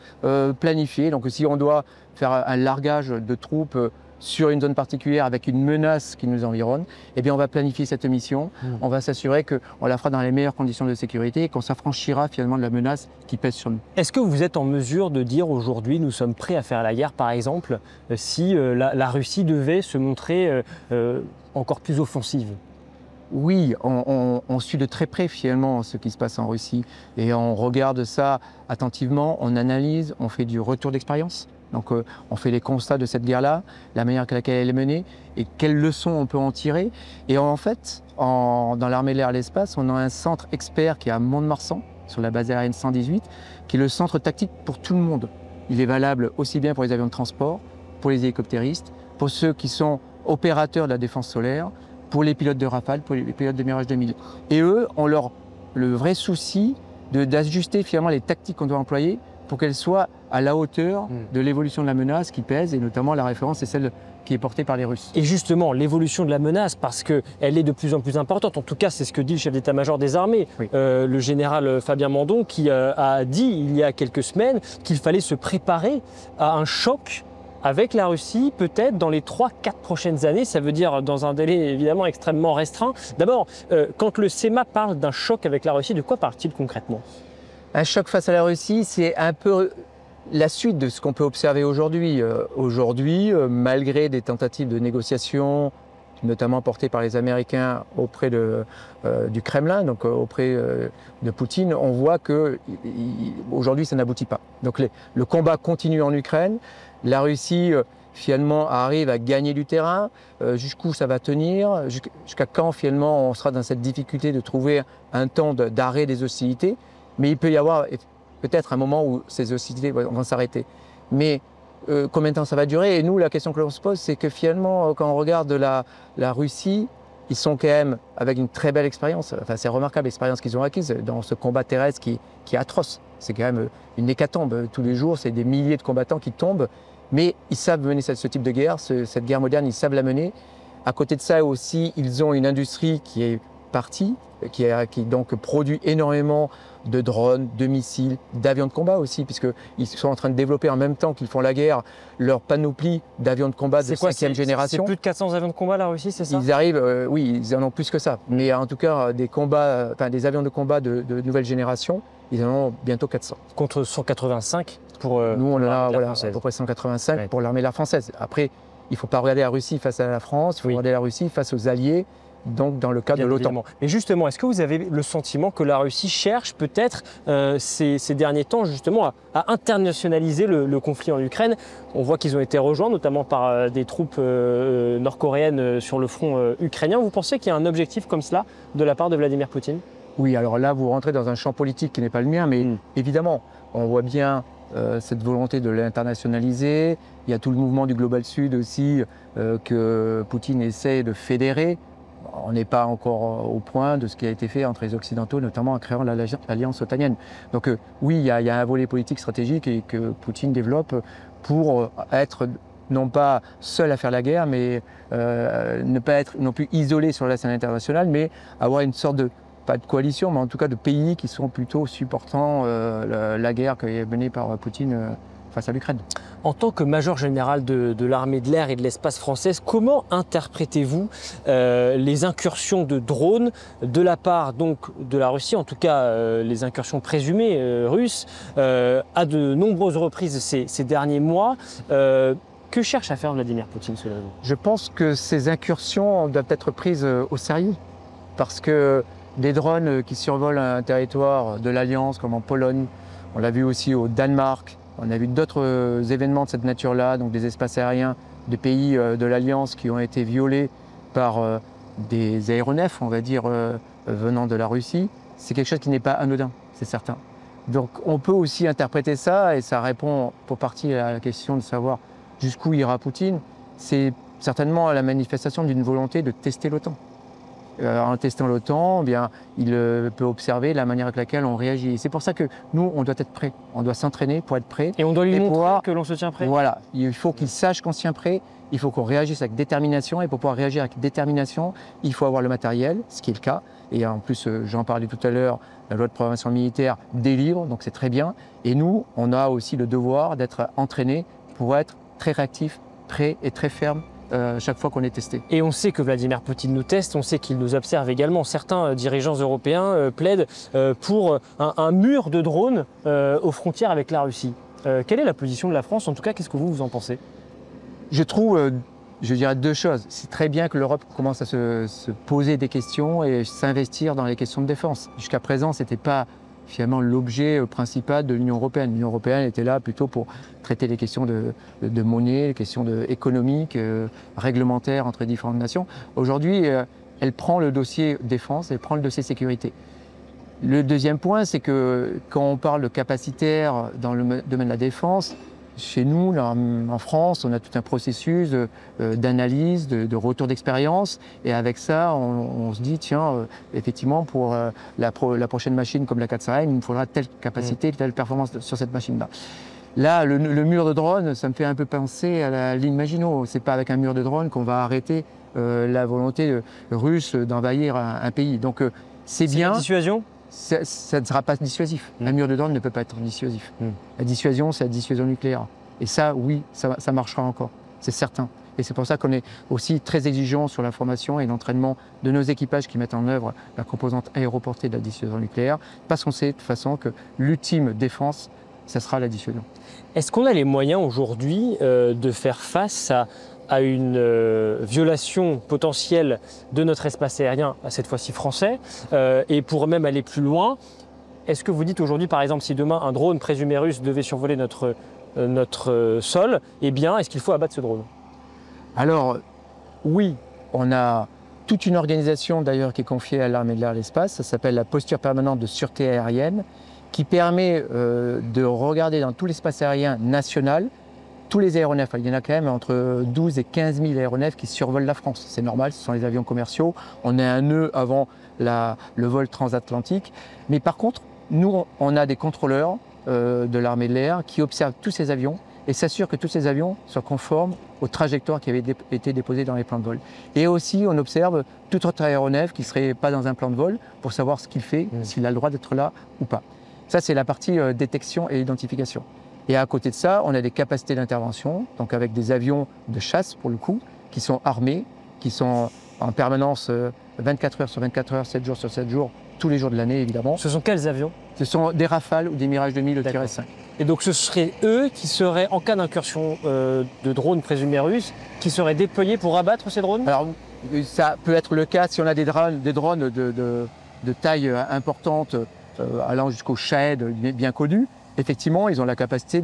planifier. Donc si on doit faire un largage de troupes sur une zone particulière avec une menace qui nous environne, eh bien on va planifier cette mission. On va s'assurer qu'on la fera dans les meilleures conditions de sécurité et qu'on s'affranchira finalement de la menace qui pèse sur nous. Est-ce que vous êtes en mesure de dire aujourd'hui nous sommes prêts à faire la guerre, par exemple, si la Russie devait se montrer encore plus offensive? Oui, on suit de très près finalement ce qui se passe en Russie et on regarde ça attentivement, on analyse, on fait du retour d'expérience. Donc on fait les constats de cette guerre-là, la manière avec laquelle elle est menée et quelles leçons on peut en tirer. Et en fait, dans l'armée de l'air et l'espace, on a un centre expert qui est à Mont-de-Marsan, sur la base aérienne 118, qui est le centre tactique pour tout le monde. Il est valable aussi bien pour les avions de transport, pour les hélicoptéristes, pour ceux qui sont opérateurs de la défense solaire, pour les pilotes de Rafale, pour les pilotes de Mirage 2000. Et eux ont le vrai souci d'ajuster finalement les tactiques qu'on doit employer pour qu'elle soit à la hauteur de l'évolution de la menace qui pèse, et notamment la référence est celle qui est portée par les Russes. Et justement, l'évolution de la menace, parce qu'elle est de plus en plus importante, en tout cas c'est ce que dit le chef d'état-major des armées, Oui. Le général Fabien Mandon, qui a dit il y a quelques semaines qu'il fallait se préparer à un choc avec la Russie, peut-être dans les 3-4 prochaines années, ça veut dire dans un délai évidemment extrêmement restreint. D'abord, quand le CEMA parle d'un choc avec la Russie, de quoi parle-t-il concrètement? Un choc face à la Russie, c'est un peu la suite de ce qu'on peut observer aujourd'hui. Aujourd'hui, malgré des tentatives de négociation, notamment portées par les Américains auprès du Kremlin, donc auprès de Poutine, on voit que aujourd'hui ça n'aboutit pas. Donc le combat continue en Ukraine. La Russie finalement arrive à gagner du terrain. Jusqu'où ça va tenir? Jusqu'à quand finalement on sera dans cette difficulté de trouver un temps d'arrêt des hostilités? Mais il peut y avoir peut-être un moment où ces hostilités vont s'arrêter. Mais combien de temps ça va durer? Et nous, la question que l'on se pose, c'est que finalement, quand on regarde la Russie, ils sont quand même avec une très belle expérience. Enfin, c'est remarquable l'expérience qu'ils ont acquise dans ce combat terrestre qui est atroce. C'est quand même une hécatombe. Tous les jours, c'est des milliers de combattants qui tombent. Mais ils savent mener ce type de guerre, cette guerre moderne, ils savent la mener. À côté de ça aussi, ils ont une industrie qui est partie, qui donc produit énormément de drones, de missiles, d'avions de combat aussi, puisqu'ils sont en train de développer en même temps qu'ils font la guerre leur panoplie d'avions de combat de 5e génération. C'est plus de 400 avions de combat la Russie, c'est ça? Ils arrivent, oui, ils en ont plus que ça. Mais en tout cas, des avions de combat de nouvelle génération, ils en ont bientôt 400. Contre 185 pour nous, on en a l'armée à peu près 185 Ouais. pour l'armée de la française. Après, il ne faut pas regarder la Russie face à la France, il faut regarder la Russie face aux alliés, donc dans le cadre de l'OTAN. Mais justement, est-ce que vous avez le sentiment que la Russie cherche peut-être ces derniers temps justement à internationaliser le conflit en Ukraine? On voit qu'ils ont été rejoints notamment par des troupes nord-coréennes sur le front ukrainien. Vous pensez qu'il y a un objectif comme cela de la part de Vladimir Poutine? Oui, alors là, vous rentrez dans un champ politique qui n'est pas le mien, mais évidemment, on voit bien cette volonté de l'internationaliser. Il y a tout le mouvement du Global Sud aussi que Poutine essaie de fédérer. On n'est pas encore au point de ce qui a été fait entre les Occidentaux, notamment en créant l'Alliance otanienne. Donc oui, il y a un volet politique stratégique et que Poutine développe pour être non pas seul à faire la guerre, mais ne pas être non plus isolé sur la scène internationale, mais avoir une sorte de, pas de coalition, mais en tout cas de pays qui sont plutôt supportant la guerre qui est menée par Poutine face à l'Ukraine. En tant que major général de l'armée de l'air et de l'espace française, comment interprétez-vous les incursions de drones de la part donc de la Russie, en tout cas les incursions présumées russes, à de nombreuses reprises ces derniers mois? Que cherche à faire Vladimir Poutine selon vous? Je pense que ces incursions doivent être prises au sérieux, parce que des drones qui survolent un territoire de l'Alliance, comme en Pologne, on l'a vu aussi au Danemark, on a vu d'autres événements de cette nature-là, donc des espaces aériens de pays de l'Alliance qui ont été violés par des aéronefs, on va dire, venant de la Russie. C'est quelque chose qui n'est pas anodin, c'est certain. Donc on peut aussi interpréter ça, et ça répond pour partie à la question de savoir jusqu'où ira Poutine. C'est certainement la manifestation d'une volonté de tester l'OTAN. En testant l'OTAN, eh bien, il peut observer la manière avec laquelle on réagit. C'est pour ça que nous, on doit être prêts. On doit s'entraîner pour être prêts. Et on doit lui montrer que l'on se tient prêt. Voilà, il faut qu'il sache qu'on se tient prêt. Il faut qu'on réagisse avec détermination. Et pour pouvoir réagir avec détermination, il faut avoir le matériel, ce qui est le cas. Et en plus, j'en parlais tout à l'heure, la loi de programmation militaire délivre, donc c'est très bien. Et nous, on a aussi le devoir d'être entraînés pour être très réactifs, prêts et très fermes chaque fois qu'on est testé. Et on sait que Vladimir Poutine nous teste, on sait qu'il nous observe également. Certains dirigeants européens plaident pour un mur de drones aux frontières avec la Russie. Quelle est la position de la France? En tout cas, qu'est-ce que vous en pensez? Je trouve, je dirais deux choses. C'est très bien que l'Europe commence à se poser des questions et s'investir dans les questions de défense. Jusqu'à présent, ce n'était pas finalement l'objet principal de l'Union européenne. L'Union européenne était là plutôt pour traiter les questions de monnaie, les questions économiques, réglementaires entre différentes nations. Aujourd'hui, elle prend le dossier défense, elle prend le dossier sécurité. Le deuxième point, c'est que quand on parle de capacitaire dans le domaine de la défense, chez nous, là, en France, on a tout un processus d'analyse, de retour d'expérience. Et avec ça, on se dit, tiens, effectivement, pour la prochaine machine comme la 400M, il me faudra telle capacité, telle performance sur cette machine-là. Là, le mur de drone, ça me fait un peu penser à la ligne Maginot. Ce n'est pas avec un mur de drone qu'on va arrêter la volonté russe d'envahir un pays. Donc, c'est bien. La dissuasion ? Ça ne sera pas dissuasif. Un mur de drone ne peut pas être dissuasif. La dissuasion, c'est la dissuasion nucléaire. Et ça, oui, ça marchera encore. C'est certain. Et c'est pour ça qu'on est aussi très exigeant sur la formation et l'entraînement de nos équipages qui mettent en œuvre la composante aéroportée de la dissuasion nucléaire, parce qu'on sait de toute façon que l'ultime défense, ça sera la dissuasion. Est-ce qu'on a les moyens aujourd'hui de faire face à une violation potentielle de notre espace aérien, cette fois-ci français, et pour même aller plus loin, est-ce que vous dites aujourd'hui, par exemple, si demain un drone présumé russe devait survoler notre sol, eh bien, est-ce qu'il faut abattre ce drone? Alors, oui, on a toute une organisation d'ailleurs qui est confiée à l'armée de l'air et de l'espace, ça s'appelle la posture permanente de sûreté aérienne, qui permet de regarder dans tout l'espace aérien national tous les aéronefs. Il y en a quand même entre 12 et 15 000 aéronefs qui survolent la France. C'est normal, ce sont les avions commerciaux. On est un nœud avant le vol transatlantique. Mais par contre, nous, on a des contrôleurs de l'armée de l'air qui observent tous ces avions et s'assurent que tous ces avions soient conformes aux trajectoires qui avaient été déposées dans les plans de vol. Et aussi, on observe tout autre aéronef qui ne serait pas dans un plan de vol pour savoir ce qu'il fait, s'il a le droit d'être là ou pas. Ça, c'est la partie détection et identification. Et à côté de ça, on a des capacités d'intervention, donc avec des avions de chasse, pour le coup, qui sont armés, qui sont en permanence 24 heures sur 24 heures, 7 jours sur 7 jours, tous les jours de l'année, évidemment. Ce sont quels avions? Ce sont des Rafales ou des Mirage 2000 Tir-5. Et donc ce seraient eux qui seraient, en cas d'incursion de drones présumés russes, qui seraient déployés pour abattre ces drones? Alors, ça peut être le cas si on a des drones de taille importante, allant jusqu'au Shahed, bien connu. Effectivement, ils ont la capacité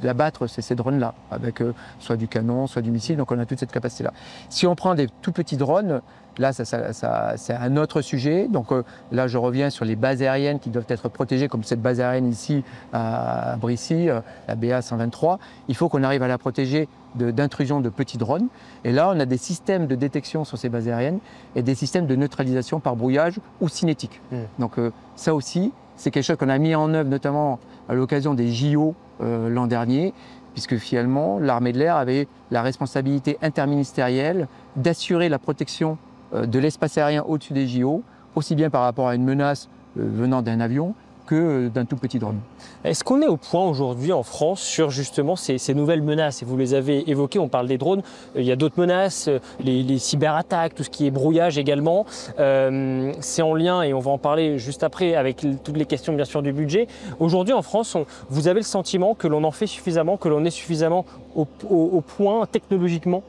d'abattre ces drones-là, avec soit du canon, soit du missile, donc on a toute cette capacité-là. Si on prend des tout petits drones, là, c'est un autre sujet. Donc là, je reviens sur les bases aériennes qui doivent être protégées, comme cette base aérienne ici à Brissy, la BA 123. Il faut qu'on arrive à la protéger d'intrusion de petits drones. Et là, on a des systèmes de détection sur ces bases aériennes et des systèmes de neutralisation par brouillage ou cinétique. Donc ça aussi, c'est quelque chose qu'on a mis en œuvre notamment à l'occasion des JO l'an dernier, puisque finalement l'armée de l'air avait la responsabilité interministérielle d'assurer la protection de l'espace aérien au-dessus des JO, aussi bien par rapport à une menace venant d'un avion que d'un tout petit drone. Est-ce qu'on est au point aujourd'hui en France sur justement ces nouvelles menaces? Et vous les avez évoquées, on parle des drones, il y a d'autres menaces, les cyberattaques, tout ce qui est brouillage également. C'est en lien, et on va en parler juste après, avec toutes les questions bien sûr du budget. Aujourd'hui en France, vous avez le sentiment que l'on en fait suffisamment, que l'on est suffisamment au point technologiquement?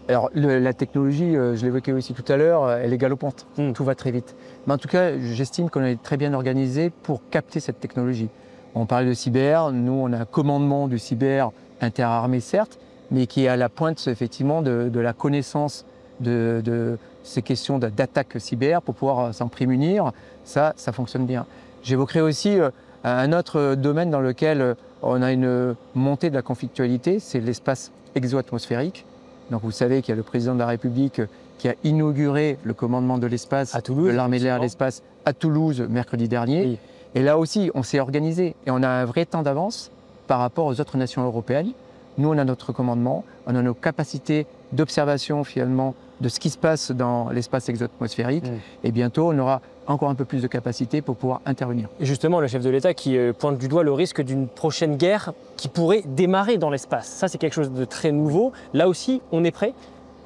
Alors la technologie, je l'évoquais aussi tout à l'heure, elle est galopante, tout va très vite. Mais en tout cas, j'estime qu'on est très bien organisé pour capter cette technologie. On parlait de cyber, nous on a un commandement du cyber interarmé certes, mais qui est à la pointe effectivement de la connaissance de ces questions d'attaque cyber pour pouvoir s'en prémunir. Ça fonctionne bien. J'évoquerai aussi un autre domaine dans lequel on a une montée de la conflictualité, c'est l'espace exo-atmosphérique. Donc vous savez qu'il y a le président de la République qui a inauguré le commandement de l'espace de l'armée de l'air et de l'espace à Toulouse mercredi dernier. Oui. Et là aussi, on s'est organisé et on a un vrai temps d'avance par rapport aux autres nations européennes. Nous, on a notre commandement, on a nos capacités d'observation finalement de ce qui se passe dans l'espace exo-atmosphérique. Et bientôt, on aura encore un peu plus de capacité pour pouvoir intervenir. Et justement, le chef de l'État qui pointe du doigt le risque d'une prochaine guerre qui pourrait démarrer dans l'espace. Ça, c'est quelque chose de très nouveau. Là aussi, on est prêt?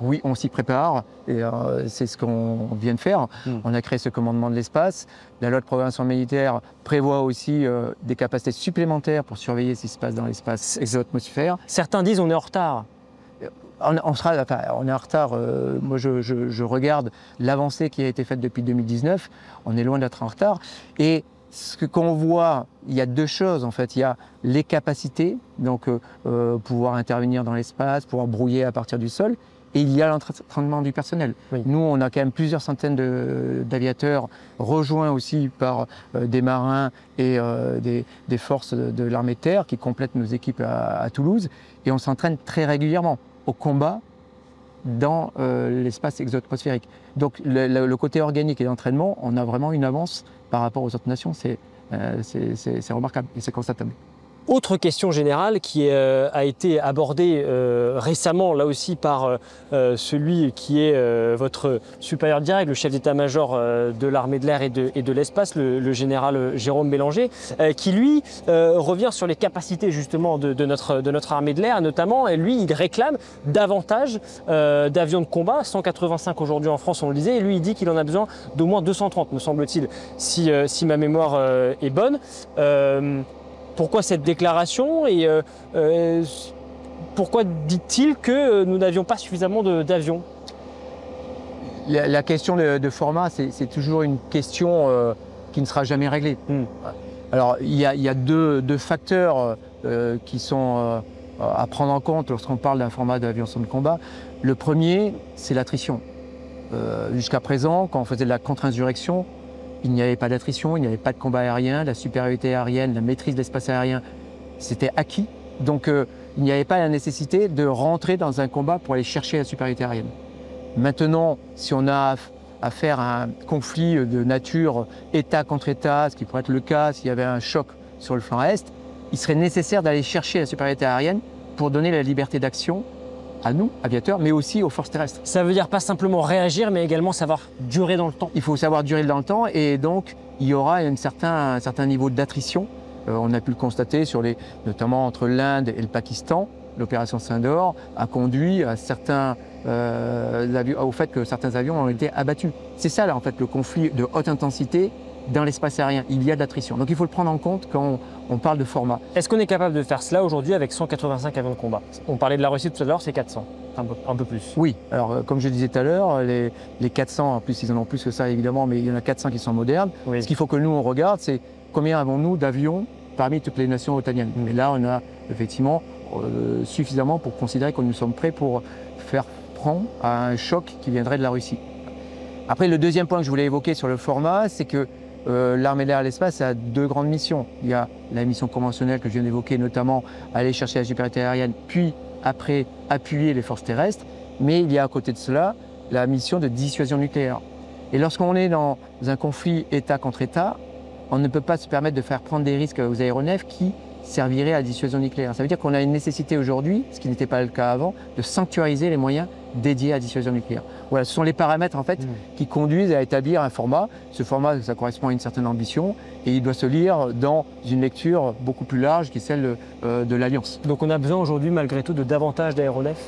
Oui, on s'y prépare et c'est ce qu'on vient de faire. On a créé ce commandement de l'espace. La loi de programmation militaire prévoit aussi des capacités supplémentaires pour surveiller ce qui se passe dans l'espace exo-atmosphère. Certains disent on est en retard. On est en retard. Moi, je regarde l'avancée qui a été faite depuis 2019. On est loin d'être en retard. Et ce qu'on voit, il y a deux choses en fait. Il y a les capacités, donc pouvoir intervenir dans l'espace, pouvoir brouiller à partir du sol. et il y a l'entraînement du personnel. Oui. Nous, on a quand même plusieurs centaines d'aviateurs, rejoints aussi par des marins et des forces de l'armée de terre qui complètent nos équipes à Toulouse. Et on s'entraîne très régulièrement au combat dans l'espace exoatmosphérique. Donc le côté organique et l'entraînement, on a vraiment une avance par rapport aux autres nations. C'est remarquable et c'est constatable. Autre question générale qui a été abordée récemment, là aussi par celui qui est votre supérieur direct, le chef d'état-major de l'armée de l'air et de l'espace, le général Jérôme Bélanger, qui lui revient sur les capacités justement de notre armée de l'air, notamment, et lui il réclame davantage d'avions de combat, 185 aujourd'hui en France, on le disait, et lui il dit qu'il en a besoin d'au moins 230, me semble-t-il, si ma mémoire est bonne. Pourquoi cette déclaration et pourquoi dit-il que nous n'avions pas suffisamment d'avions? La question de format, c'est toujours une question qui ne sera jamais réglée. Alors, il y a deux facteurs qui sont à prendre en compte lorsqu'on parle d'un format d'aviation de combat. Le premier, c'est l'attrition. Jusqu'à présent, quand on faisait de la contre-insurrection, il n'y avait pas d'attrition, il n'y avait pas de combat aérien, la supériorité aérienne, la maîtrise de l'espace aérien, c'était acquis. Donc il n'y avait pas la nécessité de rentrer dans un combat pour aller chercher la supériorité aérienne. Maintenant, si on a affaire à un conflit de nature État contre État, ce qui pourrait être le cas s'il y avait un choc sur le flanc Est, il serait nécessaire d'aller chercher la supériorité aérienne pour donner la liberté d'action à nous, aviateurs, mais aussi aux forces terrestres. Ça veut dire pas simplement réagir, mais également savoir durer dans le temps. Il faut savoir durer dans le temps et donc il y aura un certain niveau d'attrition. On a pu le constater notamment entre l'Inde et le Pakistan. L'opération Sindor a conduit à au fait que certains avions ont été abattus. C'est ça là en fait le conflit de haute intensité dans l'espace aérien. Il y a de l'attrition. Donc il faut le prendre en compte quand on parle de format. Est-ce qu'on est capable de faire cela aujourd'hui avec 185 avions de combat? On parlait de la Russie tout à l'heure, c'est 400, un peu plus. Oui, alors comme je disais tout à l'heure, les 400, en plus ils en ont plus que ça évidemment, mais il y en a 400 qui sont modernes. Oui. Ce qu'il faut que nous on regarde, c'est combien avons-nous d'avions parmi toutes les nations otaniennes. Mais là on a effectivement suffisamment pour considérer que nous sommes prêts pour faire front à un choc qui viendrait de la Russie. Après, le deuxième point que je voulais évoquer sur le format, c'est que l'armée de l'air et l'espace a deux grandes missions. Il y a la mission conventionnelle que je viens d'évoquer, notamment aller chercher la supériorité aérienne, puis après appuyer les forces terrestres. Mais il y a à côté de cela la mission de dissuasion nucléaire. Et lorsqu'on est dans un conflit État contre État, on ne peut pas se permettre de faire prendre des risques aux aéronefs qui serviraient à la dissuasion nucléaire. Ça veut dire qu'on a une nécessité aujourd'hui, ce qui n'était pas le cas avant, de sanctuariser les moyens dédiés à la dissuasion nucléaire. Voilà, ce sont les paramètres en fait qui conduisent à établir un format. Ce format, ça correspond à une certaine ambition et il doit se lire dans une lecture beaucoup plus large qui est celle de l'Alliance. Donc on a besoin aujourd'hui malgré tout de davantage d'aéronefs?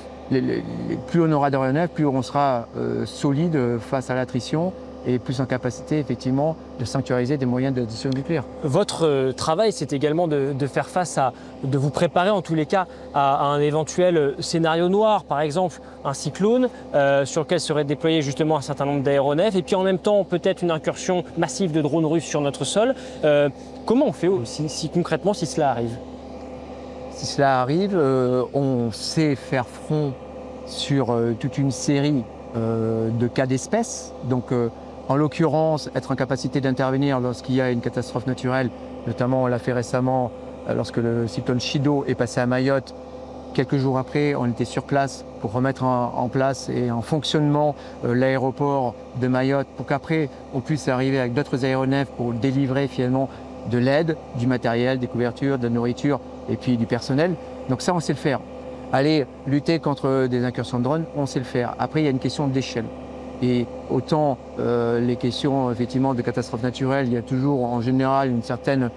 Plus on aura d'aéronefs, plus on sera solide face à l'attrition et plus en capacité effectivement de sanctuariser des moyens de dissuasion nucléaire. Votre travail, c'est également de faire face de vous préparer en tous les cas à un éventuel scénario noir, par exemple un cyclone sur lequel serait déployé justement un certain nombre d'aéronefs et puis en même temps peut-être une incursion massive de drones russes sur notre sol. Comment on fait si concrètement si cela arrive? Si cela arrive, on sait faire front sur toute une série de cas d'espèces. Donc, en l'occurrence, être en capacité d'intervenir lorsqu'il y a une catastrophe naturelle, notamment on l'a fait récemment lorsque le cyclone Chido est passé à Mayotte. Quelques jours après, on était sur place pour remettre en place et en fonctionnement l'aéroport de Mayotte pour qu'après on puisse arriver avec d'autres aéronefs pour délivrer finalement de l'aide, du matériel, des couvertures, de la nourriture et puis du personnel. Donc ça, on sait le faire. Aller lutter contre des incursions de drones, on sait le faire. Après, il y a une question d'échelle. Et autant les questions effectivement de catastrophes naturelles, il y a toujours en général une certaine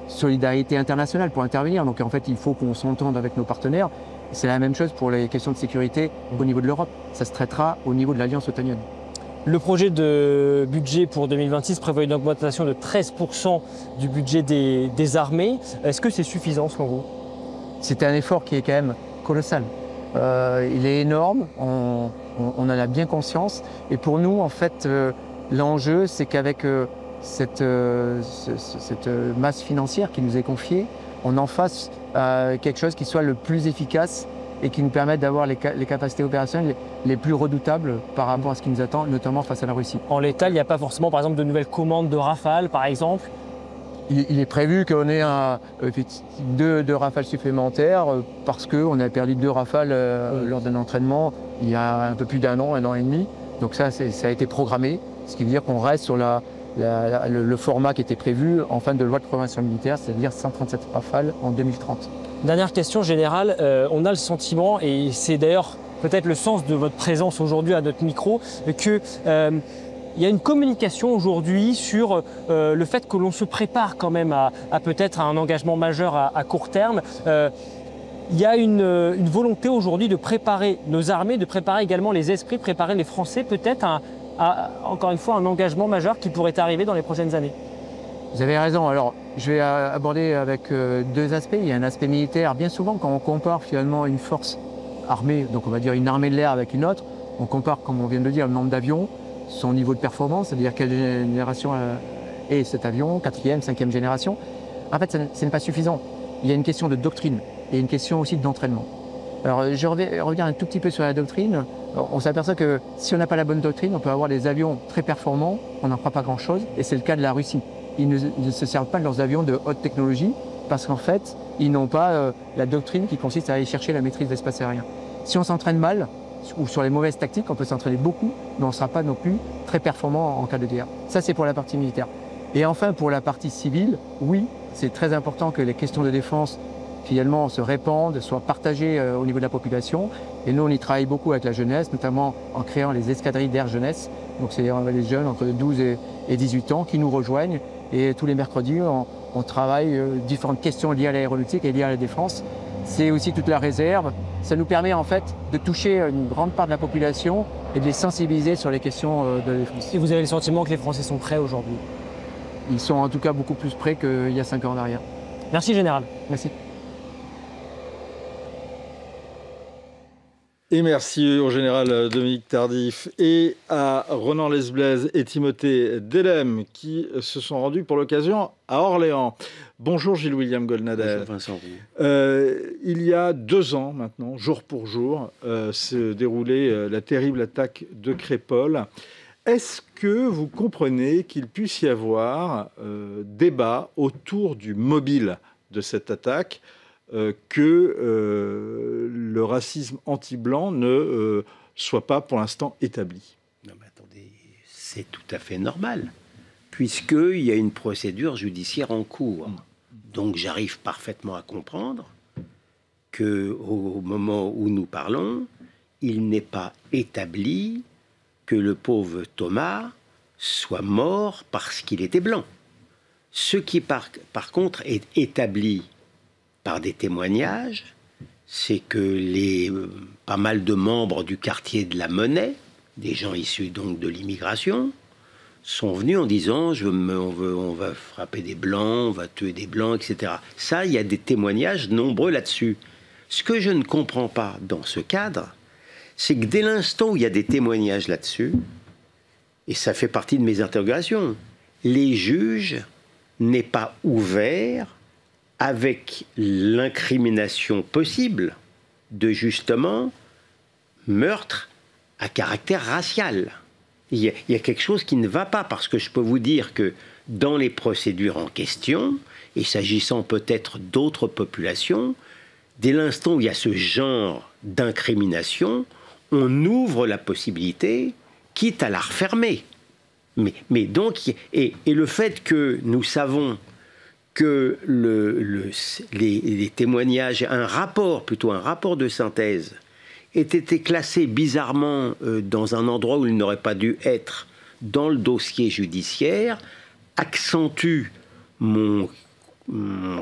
solidarité internationale pour intervenir. Donc en fait, il faut qu'on s'entende avec nos partenaires. C'est la même chose pour les questions de sécurité au niveau de l'Europe. Ça se traitera au niveau de l'Alliance otanienne. Le projet de budget pour 2026 prévoit une augmentation de 13% du budget des armées. Est-ce que c'est suffisant selon vous? C'est un effort qui est quand même colossal. Il est énorme, on en a bien conscience. Et pour nous, en fait, l'enjeu, c'est qu'avec cette masse financière qui nous est confiée, on en fasse quelque chose qui soit le plus efficace et qui nous permettent d'avoir les capacités opérationnelles les plus redoutables par rapport à ce qui nous attend, notamment face à la Russie. En l'état, il n'y a pas forcément, par exemple, de nouvelles commandes de Rafale, par exemple? Il est prévu qu'on ait deux Rafales supplémentaires parce qu'on a perdu 2 Rafales lors d'un entraînement il y a un peu plus d'1 an et demi. Donc ça a été programmé, ce qui veut dire qu'on reste sur le format qui était prévu en fin de loi de programmation militaire, c'est-à-dire 137 Rafales en 2030. Dernière question générale, on a le sentiment, et c'est d'ailleurs peut-être le sens de votre présence aujourd'hui à notre micro, que il y a une communication aujourd'hui sur le fait que l'on se prépare quand même à peut-être un engagement majeur à court terme. Il y a une volonté aujourd'hui de préparer nos armées, de préparer également les esprits, de préparer les Français peut-être à, encore une fois, un engagement majeur qui pourrait arriver dans les prochaines années. Vous avez raison. Alors, je vais aborder avec 2 aspects. Il y a un aspect militaire. Bien souvent, quand on compare finalement une force armée, donc on va dire une armée de l'air avec une autre, on compare, comme on vient de le dire, le nombre d'avions, son niveau de performance, c'est-à-dire quelle génération est cet avion, 4e, 5e génération. En fait, ce n'est pas suffisant. Il y a une question de doctrine et une question aussi d'entraînement. Alors, je reviens un tout petit peu sur la doctrine. On s'aperçoit que si on n'a pas la bonne doctrine, on peut avoir des avions très performants, on n'en fera pas grand-chose, et c'est le cas de la Russie. Ils ne se servent pas de leurs avions de haute technologie parce qu'en fait, ils n'ont pas la doctrine qui consiste à aller chercher la maîtrise de l'espace aérien. Si on s'entraîne mal, ou sur les mauvaises tactiques, on peut s'entraîner beaucoup, mais on ne sera pas non plus très performant en cas de guerre. Ça, c'est pour la partie militaire. Et enfin, pour la partie civile, oui, c'est très important que les questions de défense, finalement, se répandent, soient partagées au niveau de la population. Et nous, on y travaille beaucoup avec la jeunesse, notamment en créant les escadrilles d'air jeunesse. Donc, c'est les jeunes entre 12 et 18 ans qui nous rejoignent. Et tous les mercredis, on travaille différentes questions liées à l'aéronautique et liées à la défense. C'est aussi toute la réserve. Ça nous permet en fait de toucher une grande part de la population et de les sensibiliser sur les questions de défense. Et vous avez le sentiment que les Français sont prêts aujourd'hui? Ils sont en tout cas beaucoup plus prêts qu'il y a 5 ans en arrière. Merci Général. Merci. Et merci au général Dominique Tardif et à Ronan Lesblaise et Timothée Delem qui se sont rendus pour l'occasion à Orléans. Bonjour Gilles-William Goldnadel. Bonjour Vincent. Il y a 2 ans maintenant, jour pour jour, se déroulait la terrible attaque de Crépol. Est-ce que vous comprenez qu'il puisse y avoir débat autour du mobile de cette attaque, que le racisme anti-blanc ne soit pas pour l'instant établi? Non mais attendez, c'est tout à fait normal, puisqu'il y a une procédure judiciaire en cours. Donc j'arrive parfaitement à comprendre qu'au moment où nous parlons, il n'est pas établi que le pauvre Thomas soit mort parce qu'il était blanc. Ce qui par contre est établi par des témoignages, c'est que pas mal de membres du quartier de la Monnaie, des gens issus donc de l'immigration, sont venus en disant on va frapper des blancs, on va tuer des blancs, etc. Ça, il y a des témoignages nombreux là-dessus. Ce que je ne comprends pas dans ce cadre, c'est que dès l'instant où il y a des témoignages là-dessus, et ça fait partie de mes interrogations, les juges n'est pas ouverts avec l'incrimination possible de justement meurtre à caractère racial. Il y a quelque chose qui ne va pas, parce que je peux vous dire que dans les procédures en question, et s'agissant peut-être d'autres populations, dès l'instant où il y a ce genre d'incrimination, on ouvre la possibilité, quitte à la refermer. Mais donc, et le fait que nous savons que les témoignages, un rapport de synthèse, ait été classé bizarrement dans un endroit où il n'aurait pas dû être dans le dossier judiciaire, accentue mon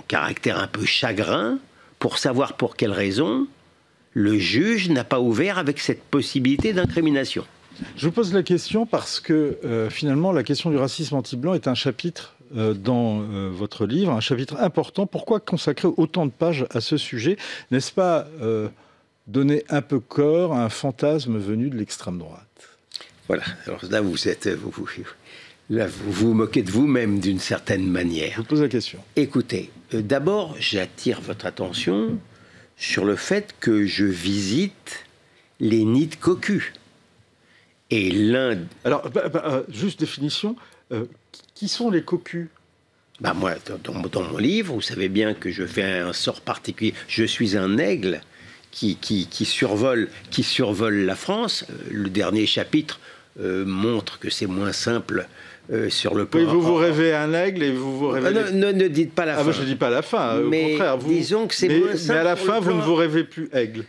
caractère un peu chagrin pour savoir pour quelle raison le juge n'a pas ouvert avec cette possibilité d'incrimination. Je vous pose la question parce que finalement la question du racisme anti-blanc est un chapitre dans votre livre, un chapitre important. Pourquoi consacrer autant de pages à ce sujet? N'est-ce pas donner un peu corps à un fantasme venu de l'extrême droite? Voilà, alors là vous vous moquez de vous-même d'une certaine manière. Je vous pose la question. Écoutez, d'abord j'attire votre attention sur le fait que je visite les nids de cocus. Et l'un... Alors, juste définition, qui sont les cocus? Moi, dans mon livre, vous savez bien que je fais un sort particulier. Je suis un aigle qui survole la France. Le dernier chapitre montre que c'est moins simple sur le plan... Oui, vous rêvez un aigle et vous rêvez... Ne dites pas la fin. Je ne dis pas la fin, mais au contraire. disons que c'est moins simple. Mais à la fin, vous ne vous rêvez plus aigle.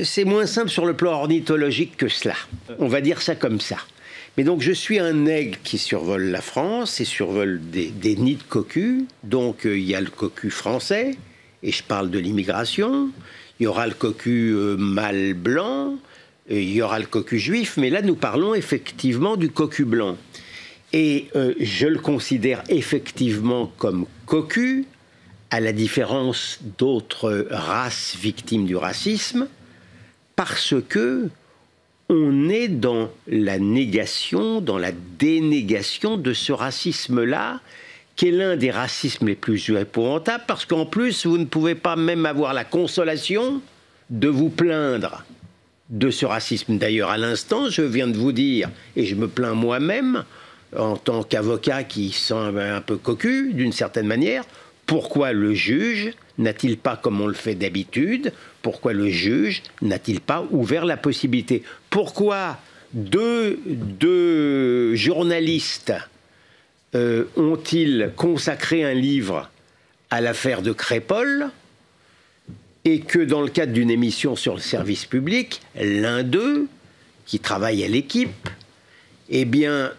C'est moins simple sur le plan ornithologique que cela. On va dire ça comme ça. Mais donc, je suis un aigle qui survole la France et survole des nids de cocus. Donc, il y a le cocu français, et je parle de l'immigration. Il y aura le cocu mâle blanc, et il y aura le cocu juif. Mais là, nous parlons effectivement du cocu blanc. Et je le considère effectivement comme cocu, à la différence d'autres races victimes du racisme, parce que on est dans la négation, dans la dénégation de ce racisme-là, qui est l'un des racismes les plus épouvantables, parce qu'en plus, vous ne pouvez pas même avoir la consolation de vous plaindre de ce racisme. D'ailleurs, à l'instant, je viens de vous dire, et je me plains moi-même, en tant qu'avocat qui sent un peu cocu, d'une certaine manière, pourquoi le juge n'a-t-il pas, comme on le fait d'habitude, pourquoi le juge n'a-t-il pas ouvert la possibilité? Pourquoi deux journalistes ont-ils consacré un livre à l'affaire de Crépol, et que dans le cadre d'une émission sur le service public, l'un d'eux, qui travaille à l'équipe,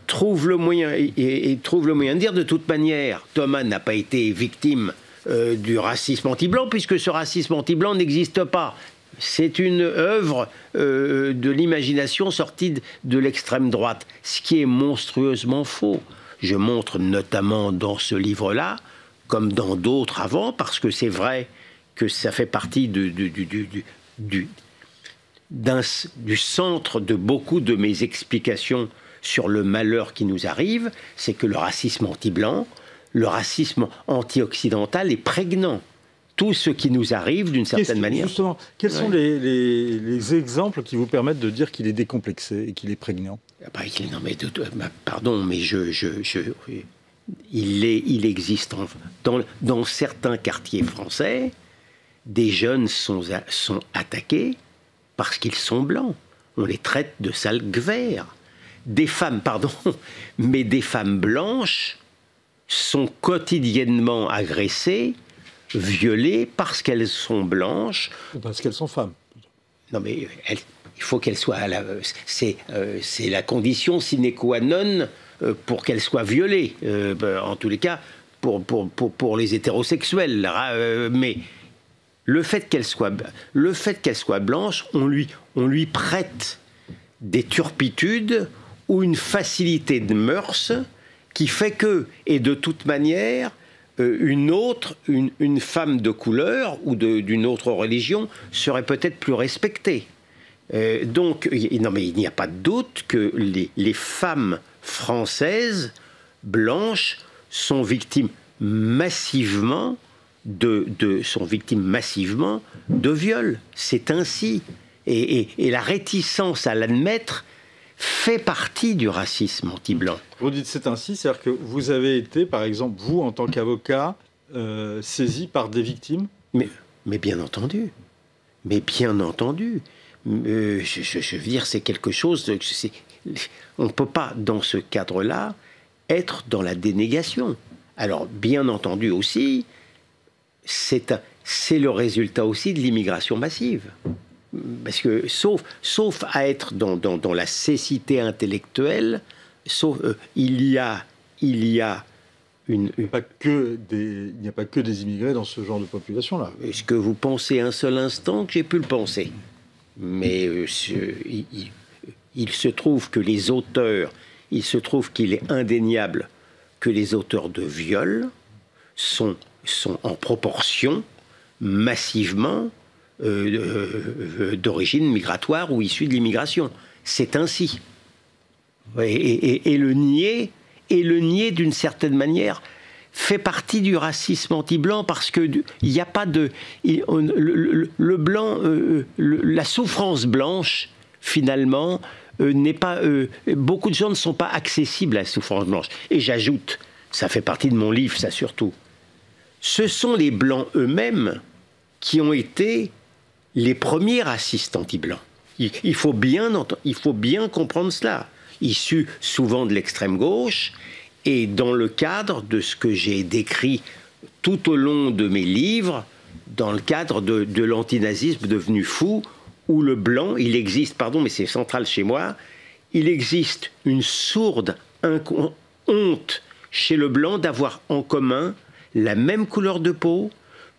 trouve le moyen de dire, de toute manière, Thomas n'a pas été victime du racisme anti-blanc, puisque ce racisme anti-blanc n'existe pas. C'est une œuvre de l'imagination sortie de l'extrême droite, ce qui est monstrueusement faux. Je montre notamment dans ce livre-là, comme dans d'autres avant, parce que c'est vrai que ça fait partie du centre de beaucoup de mes explications sur le malheur qui nous arrive, c'est que le racisme anti-blanc, le racisme anti-occidental est prégnant. Tout ce qui nous arrive, d'une certaine manière. Justement, quels sont les exemples qui vous permettent de dire qu'il est décomplexé et qu'il est prégnant? Pardon, mais il existe dans certains quartiers français, des jeunes sont attaqués parce qu'ils sont blancs. On les traite de sales gvers. Des femmes blanches sont quotidiennement agressées, violées parce qu'elles sont blanches. Parce qu'elles sont femmes. Non, mais il faut qu'elles soient... c'est la condition sine qua non pour qu'elles soient violées. En tous les cas, pour les hétérosexuels. Mais le fait qu'elles soient blanches, on lui prête des turpitudes ou une facilité de mœurs qui fait que, et de toute manière, une femme de couleur ou d'une autre religion serait peut-être plus respectée. Donc, non, mais il n'y a pas de doute que les femmes françaises blanches sont victimes massivement de viols. C'est ainsi. Et la réticence à l'admettre fait partie du racisme anti-blanc. Vous dites c'est ainsi, c'est-à-dire que vous avez été, par exemple, vous, en tant qu'avocat, saisi par des victimes? Mais bien entendu. Mais bien entendu. Je veux dire, c'est quelque chose... on ne peut pas, dans ce cadre-là, être dans la dénégation. Alors, bien entendu aussi, c'est le résultat aussi de l'immigration massive. Parce que, sauf à être dans la cécité intellectuelle, il n'y a pas que des immigrés dans ce genre de population-là. Est-ce que vous pensez un seul instant que j'ai pu le penser? Mais il se trouve que les auteurs, il se trouve qu'il est indéniable que les auteurs de viol sont en proportion massivement d'origine migratoire ou issue de l'immigration. C'est ainsi. Et le nier d'une certaine manière, fait partie du racisme anti-blanc parce que il n'y a pas de... Le blanc, la souffrance blanche, finalement, n'est pas... beaucoup de gens ne sont pas accessibles à la souffrance blanche. Et j'ajoute, ça fait partie de mon livre, ça surtout, ce sont les blancs eux-mêmes qui ont été les premiers racistes anti-blancs. Il faut bien comprendre cela. Issus souvent de l'extrême gauche, et dans le cadre de ce que j'ai décrit tout au long de mes livres, dans le cadre de l'antinazisme devenu fou, où le blanc, il existe, pardon, mais c'est central chez moi, il existe une sourde honte chez le blanc d'avoir en commun la même couleur de peau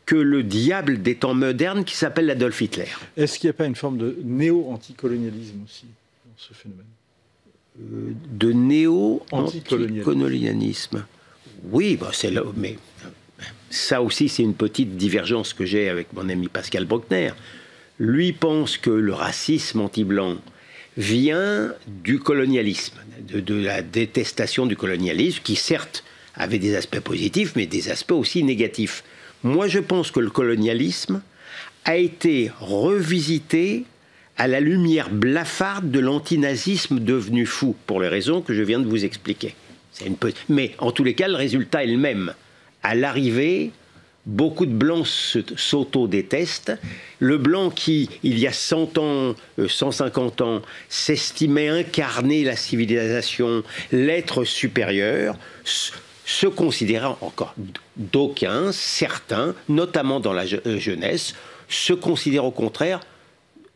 que le diable des temps modernes qui s'appelle Adolf Hitler. Est-ce qu'il n'y a pas une forme de néo-anticolonialisme aussi dans ce phénomène ? De néo-anticolonialisme. Oui, bah c'est là, mais ça aussi c'est une petite divergence que j'ai avec mon ami Pascal Bruckner. Lui pense que le racisme anti-blanc vient du colonialisme, de la détestation du colonialisme, qui certes avait des aspects positifs, mais des aspects aussi négatifs. Moi je pense que le colonialisme a été revisité à la lumière blafarde de l'antinazisme devenu fou, pour les raisons que je viens de vous expliquer. Mais en tous les cas, le résultat est le même. À l'arrivée, beaucoup de blancs s'auto-détestent. Le blanc qui, il y a 100 ans, 150 ans, s'estimait incarner la civilisation, l'être supérieur, se considérant encore d'aucuns, certains, notamment dans la jeunesse, se considèrent au contraire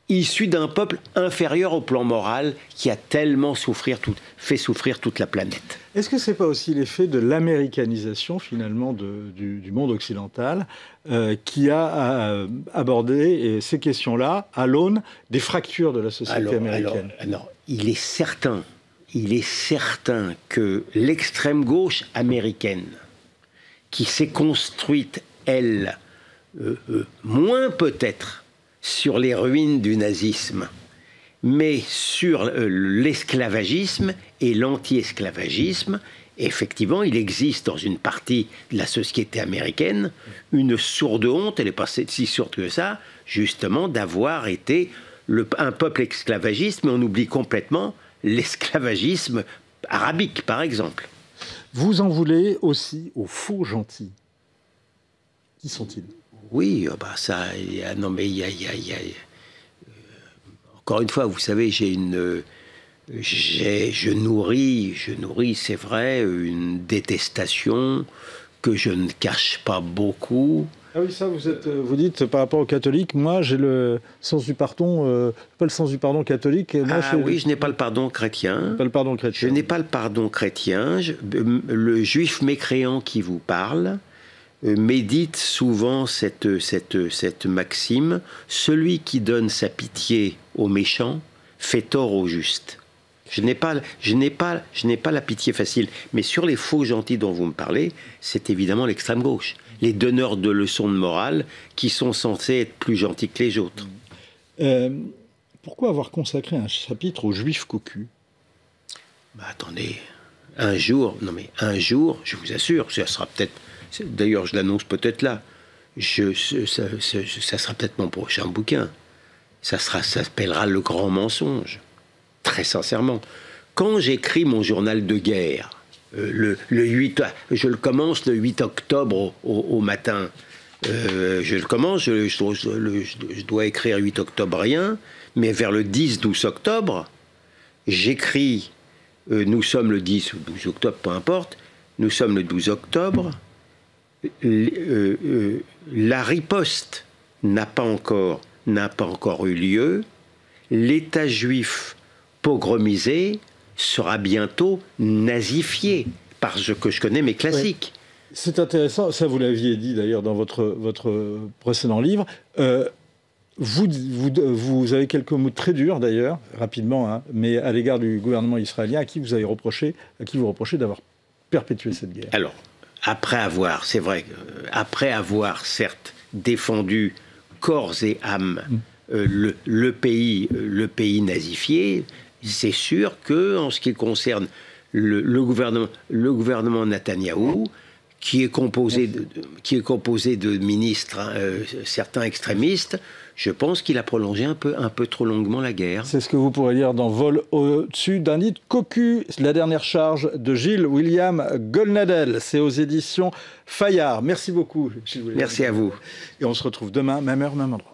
issu d'un peuple inférieur au plan moral qui a tellement fait souffrir toute la planète. Est-ce que ce n'est pas aussi l'effet de l'américanisation, finalement, du monde occidental qui a abordé ces questions-là à l'aune des fractures de la société américaine ? Alors, il est certain que l'extrême gauche américaine, qui s'est construite, elle, moins peut-être sur les ruines du nazisme, mais sur l'esclavagisme et l'anti-esclavagisme, effectivement, il existe dans une partie de la société américaine une sourde honte, elle n'est pas si sourde que ça, justement, d'avoir été un peuple esclavagiste, mais on oublie complètement l'esclavagisme arabique, par exemple. Vous en voulez aussi aux faux gentils. Qui sont-ils ? Oui, bah ça, non mais il y a encore une fois, vous savez, je nourris, c'est vrai, une détestation que je ne cache pas beaucoup. Ah oui, ça, vous dites par rapport aux catholiques, moi j'ai le sens du pardon, pas le sens du pardon catholique. Moi, je n'ai pas le pardon chrétien. Pas le pardon chrétien. Je n'ai pas le pardon chrétien. Le juif mécréant qui vous parle médite souvent cette maxime: celui qui donne sa pitié aux méchants fait tort aux justes. Je n'ai pas la pitié facile. Mais sur les faux gentils dont vous me parlez, c'est évidemment l'extrême gauche. Les donneurs de leçons de morale qui sont censés être plus gentils que les autres. Pourquoi avoir consacré un chapitre aux juifs cocus ? Bah attendez, un jour, je vous assure, ça sera peut-être... D'ailleurs, je l'annonce peut-être là. Ça sera peut-être mon prochain bouquin. Ça s'appellera Le Grand Mensonge. Très sincèrement. Quand j'écris mon journal de guerre, je le commence le 8 octobre au matin. Je le commence, je dois écrire 8 octobre rien, mais vers le 10-12 octobre, j'écris, nous sommes le 10 ou 12 octobre, peu importe, nous sommes le 12 octobre, la riposte n'a pas encore eu lieu, l'État juif pogromisé sera bientôt nazifié, parce que je connais mes classiques. Oui. C'est intéressant, ça vous l'aviez dit d'ailleurs dans votre précédent livre. Vous avez quelques mots très durs d'ailleurs, rapidement, hein, mais à l'égard du gouvernement israélien, à qui vous reprochez d'avoir perpétué cette guerre. Alors, après avoir certes défendu corps et âme le pays nazifié, c'est sûr que en ce qui concerne le gouvernement Netanyahou, qui est composé de ministres, certains extrémistes, je pense qu'il a prolongé un peu trop longuement la guerre. C'est ce que vous pourrez lire dans Vol au-dessus d'un nid de cocu, la dernière charge de Gilles William Golnadel. C'est aux éditions Fayard. Merci beaucoup, Gilles William. Merci à vous. Et on se retrouve demain, même heure, même endroit.